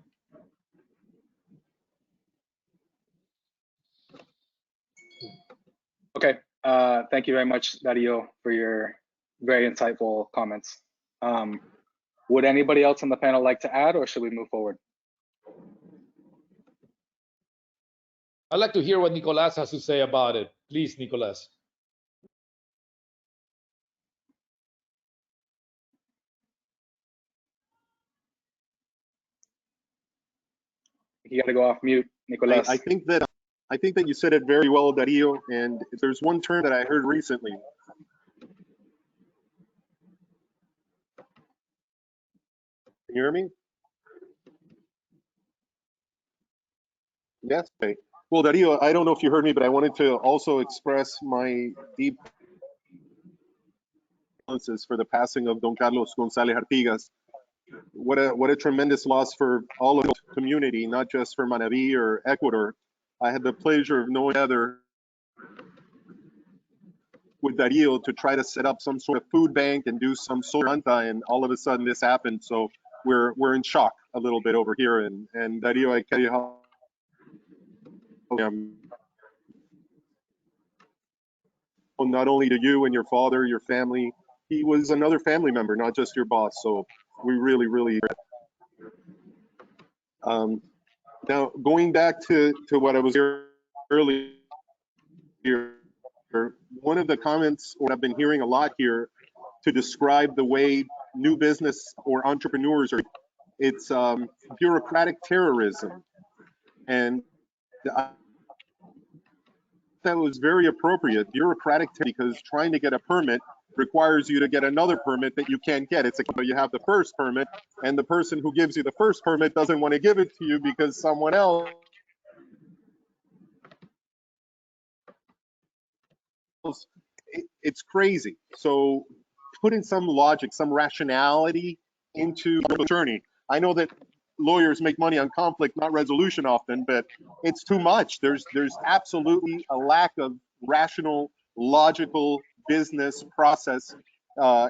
Okay. Thank you very much, Dario, for your very insightful comments. Would anybody else on the panel like to add, or should we move forward? I'd like to hear what Nicolas has to say about it. Please, Nicolas. You got to go off mute, Nicolas. I think that you said it very well, Dario. And there's one term that I heard recently. Can you hear me? Yes. Okay. Well, Dario, I don't know if you heard me, but I wanted to also express my deep condolences for the passing of Don Carlos González Artigas. What a tremendous loss for all of the community, not just for Manaví or Ecuador, I had the pleasure of knowing Heather with Dario to try to set up some sort of food bank and do some sort of Manta, and all of a sudden this happened. So we're in shock a little bit over here. And Dario, I tell you how not only to you and your father, your family, he was another family member, not just your boss. So we really, really. Now going back to what I was here earlier, one of the comments what I've been hearing a lot here to describe the way new business or entrepreneurs are, it's bureaucratic terrorism. And that was very appropriate, bureaucratic, because trying to get a permit requires you to get another permit that you can't get. It's like you have the first permit, and the person who gives you the first permit doesn't want to give it to you because someone else. It's crazy. So putting some logic, some rationality into the journey. I know that lawyers make money on conflict, not resolution often, but it's too much. There's absolutely a lack of rational, logical business process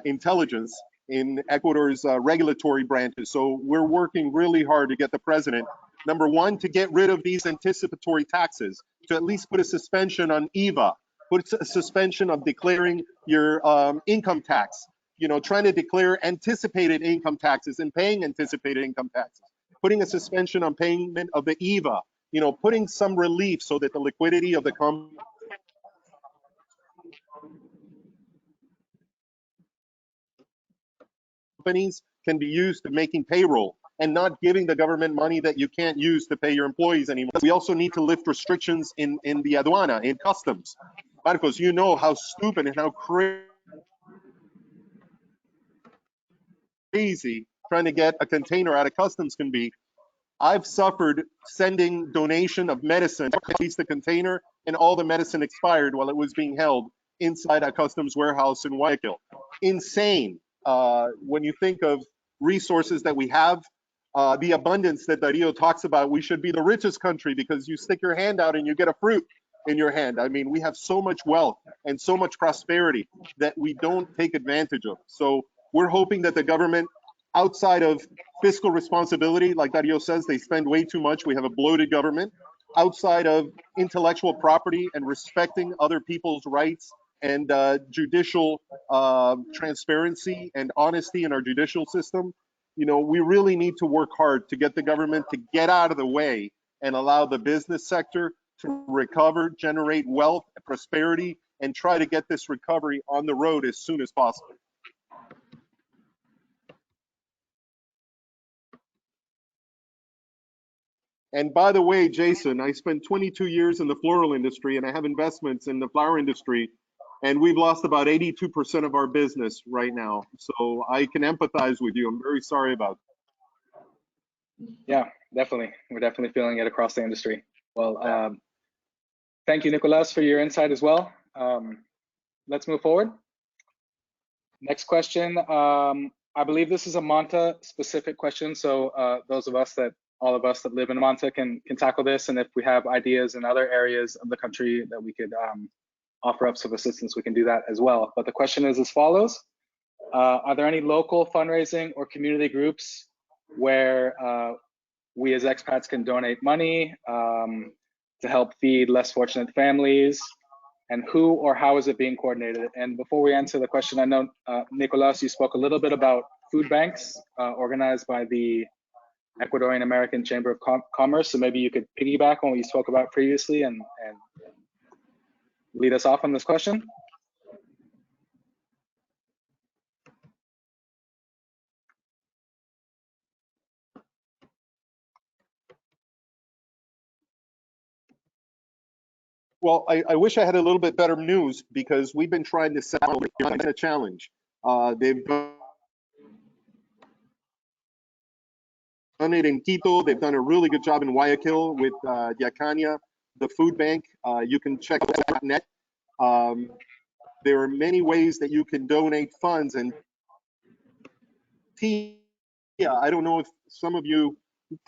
intelligence in Ecuador's regulatory branches. So we're working really hard to get the president, number one, to get rid of these anticipatory taxes, to at least put a suspension on IVA, put a suspension of declaring your income tax, you know, trying to declare anticipated income taxes and paying anticipated income taxes, putting a suspension on payment of the IVA, you know, putting some relief so that the liquidity of the companies can be used to making payroll and not giving the government money that you can't use to pay your employees anymore. We also need to lift restrictions in the aduana, in customs. Marcos, you know how stupid and how crazy trying to get a container out of customs can be. I've suffered sending donation of medicine, at least the container, and all the medicine expired while it was being held inside a customs warehouse in Guayaquil. Insane. When you think of resources that we have, the abundance that Dario talks about, we should be the richest country because you stick your hand out and you get a fruit in your hand. I mean, we have so much wealth and so much prosperity that we don't take advantage of. So we're hoping that the government, outside of fiscal responsibility, like Dario says, they spend way too much. We have a bloated government. Outside of intellectual property and respecting other people's rights and judicial transparency and honesty in our judicial system, you know, we really need to work hard to get the government to get out of the way and allow the business sector to recover, generate wealth, prosperity, and try to get this recovery on the road as soon as possible. And by the way, Jason, I spent 22 years in the floral industry and I have investments in the flower industry, and we've lost about 82% of our business right now. So I can empathize with you. I'm very sorry about that. Yeah, definitely. We're definitely feeling it across the industry. Well, thank you, Nicolas, for your insight as well. Let's move forward. Next question. I believe this is a Manta specific question. So all of us that live in Manta can tackle this. And if we have ideas in other areas of the country that we could offer up some assistance, we can do that as well. But the question is as follows. Are there any local fundraising or community groups where we as expats can donate money to help feed less fortunate families? And who or how is it being coordinated? And before we answer the question, I know, Nicolas, you spoke a little bit about food banks organized by the Ecuadorian American Chamber of Commerce. So maybe you could piggyback on what you spoke about previously and lead us off on this question. Well, I wish I had a little bit better news because we've been trying to set up a challenge. They've done it in Quito. They've done a really good job in Guayaquil with Yacania, the food bank. You can check out .net. There are many ways that you can donate funds. And I don't know if some of you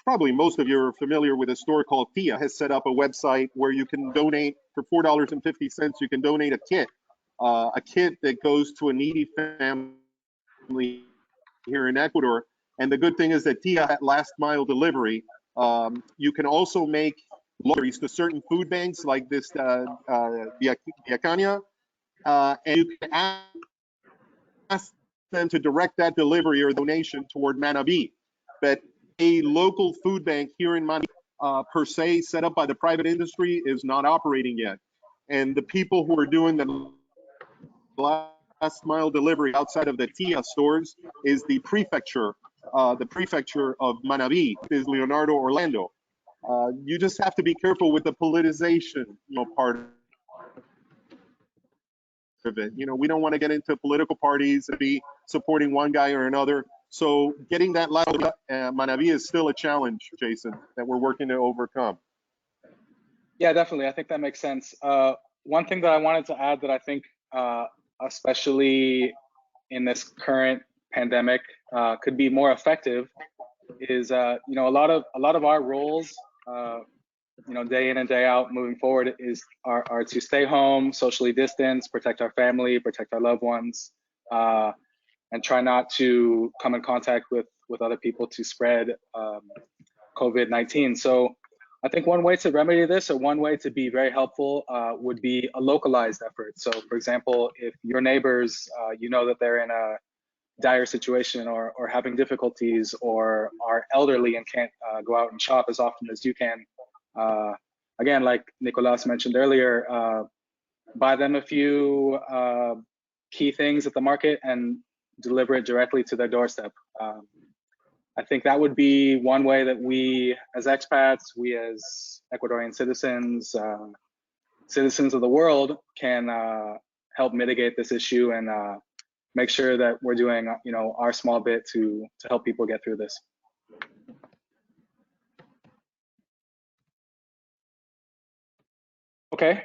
probably most of you are familiar with a store called TIA, has set up a website where you can donate for $4.50. You can donate a kit that goes to a needy family here in Ecuador. And the good thing is that TIA had last mile delivery. You can also make deliveries to certain food banks like this, Viacania, and you can ask them to direct that delivery or donation toward Manaví. But a local food bank here in Manta, per se, set up by the private industry, is not operating yet. And the people who are doing the last mile delivery outside of the TIA stores is the prefecture of Manaví, is Leonardo Orlando. You just have to be careful with the politicization, part of it. We don't want to get into political parties and be supporting one guy or another. So getting that last Manaví is still a challenge, Jason, that we're working to overcome. Yeah, definitely. I think that makes sense. One thing that I wanted to add that I think, especially in this current pandemic, could be more effective is, a lot of our roles, day in and day out moving forward are to stay home, socially distance, protect our family, protect our loved ones, and try not to come in contact with other people to spread COVID-19. So I think one way to remedy this, or one way to be very helpful, would be a localized effort. So for example, if your neighbors, that they're in a dire situation or having difficulties, or are elderly and can't go out and shop as often as you can, again, like Nicolas mentioned earlier, buy them a few key things at the market and deliver it directly to their doorstep. I think that would be one way that we as expats, we as Ecuadorian citizens, citizens of the world, can help mitigate this issue and make sure that we're doing our small bit to help people get through this. Okay,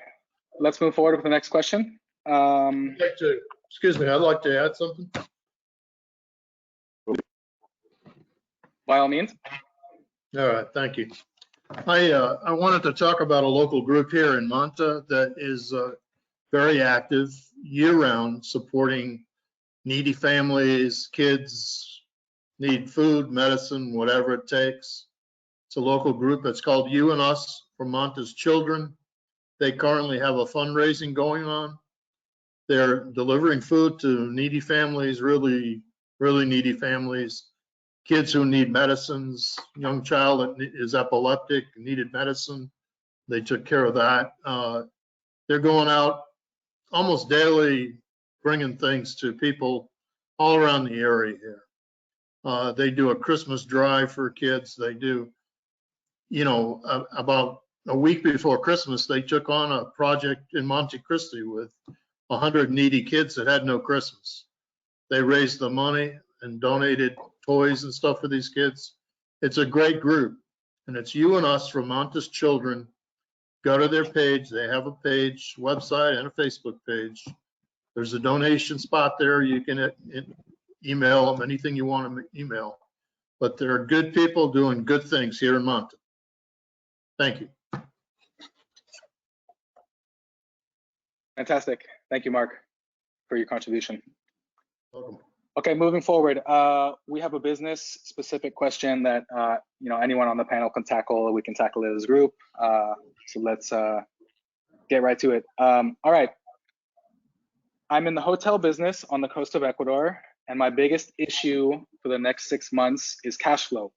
let's move forward with the next question. Excuse me, I'd like to add something. By all means. All right, thank you. I wanted to talk about a local group here in Manta that is very active year-round, supporting needy families. Kids need food, medicine, whatever it takes. It's a local group that's called You and Us for Manta's Children. They currently have a fundraising going on. They're delivering food to needy families, really needy families. Kids who need medicines, young child that is epileptic, needed medicine. They took care of that. They're going out almost daily, bringing things to people all around the area here. They do a Christmas drive for kids. They do, about a week before Christmas, they took on a project in Monte Cristi with 100 needy kids that had no Christmas. They raised the money and donated toys and stuff for these kids. It's a great group, and it's You and Us from Manta's Children. Go to their page. They have a page, website, and a Facebook page. There's a donation spot there. You can email them anything you want to email. But they're good people doing good things here in Manta. Thank you. Fantastic. Thank you, Mark, for your contribution. Welcome. Okay, moving forward, we have a business specific question that anyone on the panel can tackle. We can tackle it as a group. So let's get right to it. All right. I'm in the hotel business on the coast of Ecuador, and my biggest issue for the next 6 months is cash flow.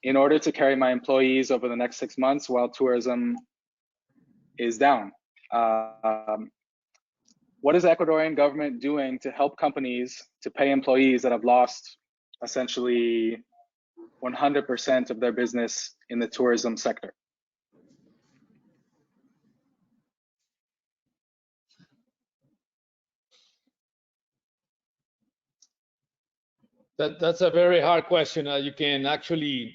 In order to carry my employees over the next 6 months while tourism is down. What is the Ecuadorian government doing to help companies to pay employees that have lost essentially 100% of their business in the tourism sector? That's a very hard question. You can actually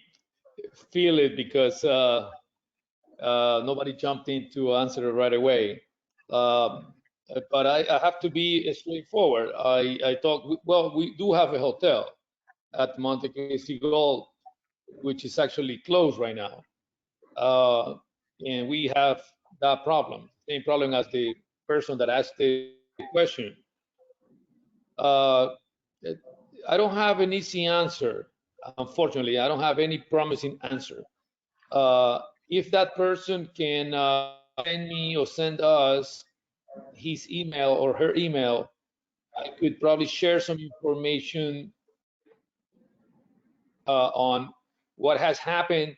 feel it because nobody jumped in to answer it right away. But I have to be straightforward. I thought, well, we do have a hotel at Monte Cristi Gold, which is actually closed right now. And we have that problem, same problem as the person that asked the question. I don't have an easy answer. Unfortunately, I don't have any promising answer. If that person can send me or send us his email or her email, I could probably share some information on what has happened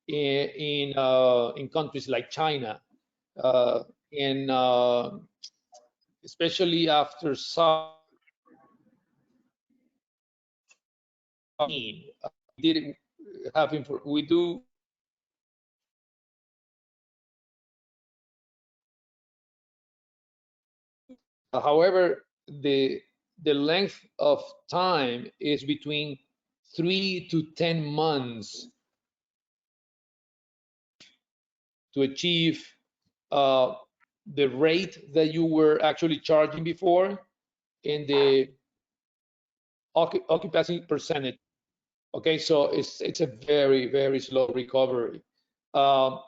in countries like China, and especially after some didn't have we do. However, the length of time is between 3 to 10 months to achieve the rate that you were actually charging before and the occupancy percentage. Okay, so it's a very, very slow recovery. I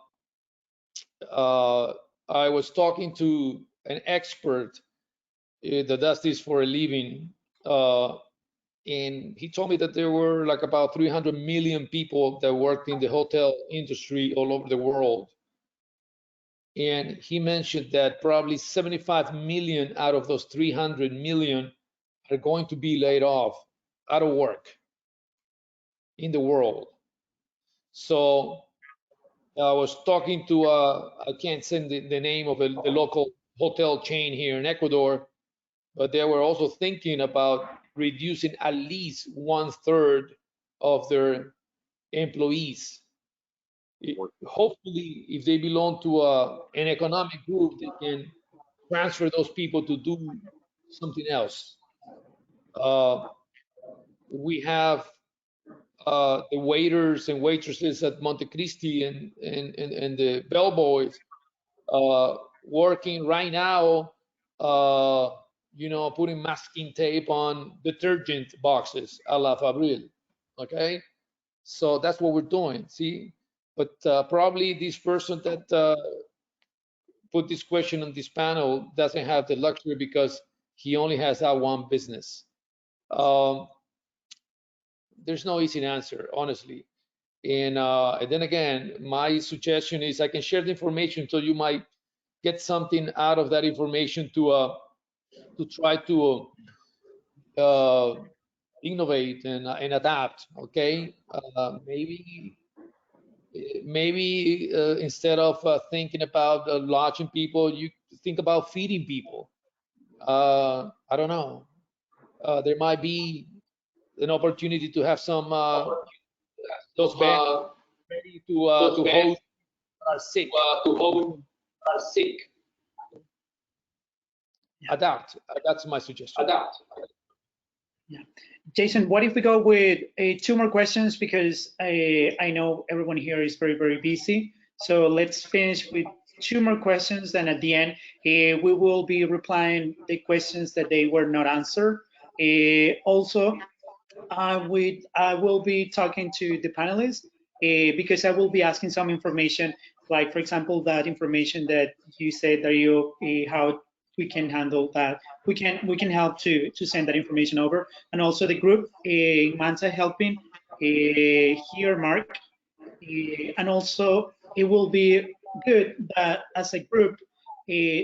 was talking to an expert that does this for a living, and he told me that there were like about 300 million people that worked in the hotel industry all over the world. And he mentioned that probably 75 million out of those 300 million are going to be laid off, out of work in the world. So I was talking to, I can't say the name of the local hotel chain here in Ecuador, but they were also thinking about reducing at least 1/3 of their employees. Hopefully, if they belong to an economic group, they can transfer those people to do something else. We have the waiters and waitresses at Monte Cristi and the bellboys working right now, you know, putting masking tape on detergent boxes a la Fabril. Okay, so that's what we're doing. See, but probably this person that put this question on this panel doesn't have the luxury because he only has that one business. There's no easy answer, honestly. And then again, my suggestion is I can share the information so you might get something out of that information to try to innovate and adapt. Okay, maybe instead of thinking about lodging people, you think about feeding people. I don't know. There might be an opportunity to have some those beds ready to host are sick. Adapt. That's my suggestion. Adapt. Yeah. Jason, what if we go with 2 more questions, because I know everyone here is very, very busy. So let's finish with 2 more questions. Then at the end, we will be replying the questions that they were not answered. Also, I will be talking to the panelists because I will be asking some information, like, for example, that information that you said that you how we can handle that. We can help to send that information over, and also the group Manta helping here, Mark, and also it will be good that as a group,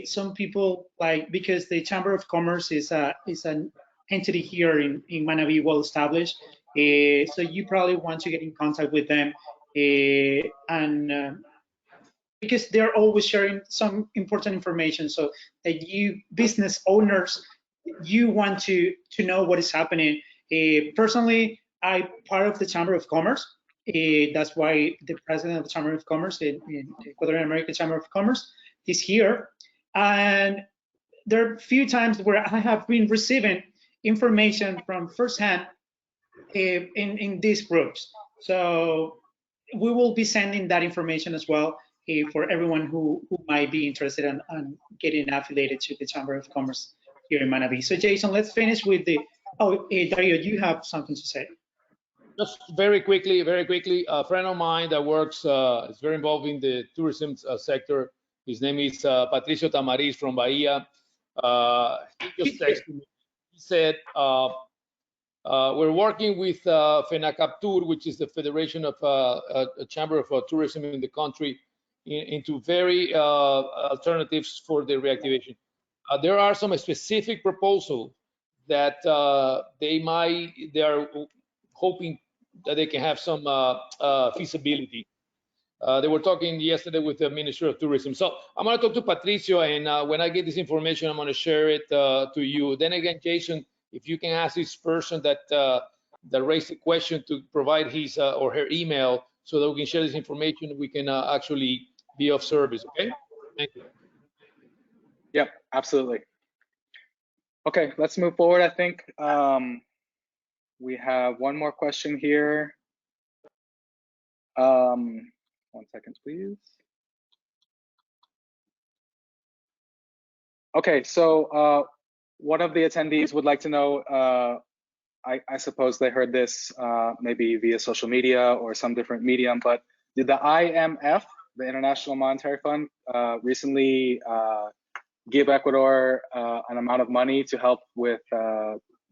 some people, like, because the Chamber of Commerce is an entity here in Manaví, well established, so you probably want to get in contact with them, and because they're always sharing some important information, so that you business owners, you want to know what is happening. Personally, I'm part of the Chamber of Commerce. That's why the president of the Chamber of Commerce in Ecuador and American Chamber of Commerce is here. And there are a few times where I have been receiving information from firsthand in these groups. So we will be sending that information as well for everyone who might be interested in getting affiliated to the Chamber of Commerce here in Manaví. So Jason, let's finish with the, Dario, you have something to say. Just very quickly, a friend of mine that works, is very involved in the tourism sector. His name is Patricio Tamariz from Bahia. He just texted me. He said, we're working with FENACAPTUR, which is the Federation of a Chamber of Tourism in the country, into very alternatives for the reactivation. There are some specific proposals that they are hoping that they can have some feasibility. They were talking yesterday with the Minister of Tourism. So I'm going to talk to Patricio, and when I get this information, I'm going to share it to you. Then again, Jason, if you can ask this person that raised the question to provide his or her email so that we can share this information, we can actually be of service. Okay? Thank you. Yep, absolutely. Okay, let's move forward. I think we have one more question here. 1 second, please. Okay, so one of the attendees would like to know, I suppose they heard this maybe via social media or some different medium, but did the IMF, the International Monetary Fund, recently give Ecuador an amount of money to help with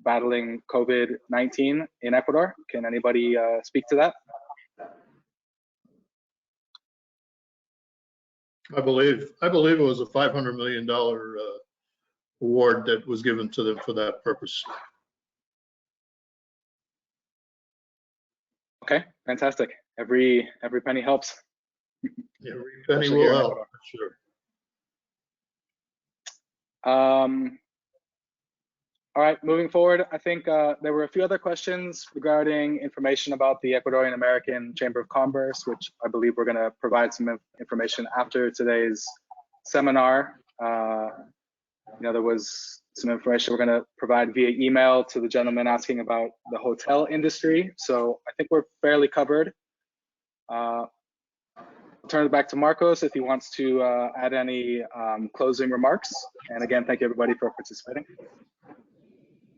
battling COVID-19 in Ecuador? Can anybody speak to that? I believe it was a $500 million award that was given to them for that purpose. Okay, fantastic. Every penny helps. Every penny will help, for sure. All right, moving forward, I think there were a few other questions regarding information about the Ecuadorian American Chamber of Commerce, which I believe we're going to provide some information after today's seminar. There was some information we're going to provide via email to the gentleman asking about the hotel industry. So I think we're fairly covered. I'll turn it back to Marcos if he wants to add any closing remarks. And again, thank you everybody for participating.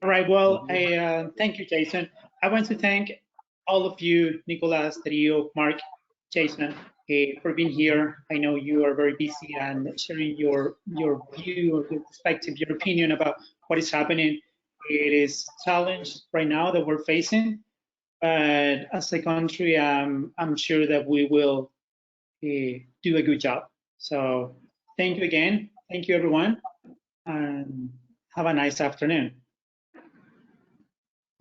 All right, well, thank you, Jason. I want to thank all of you, Nicolas, Dario, Mark, Jason, for being here. I know you are very busy and sharing your view, your perspective, your opinion about what is happening. It is a challenge right now that we're facing, but as a country, I'm sure that we will do a good job. So thank you again. Thank you, everyone, and have a nice afternoon.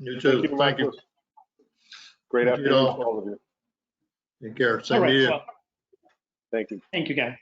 You too. Thank you. Great afternoon to all of you. Take care. Same to you. Well, thank you. Thank you, guys.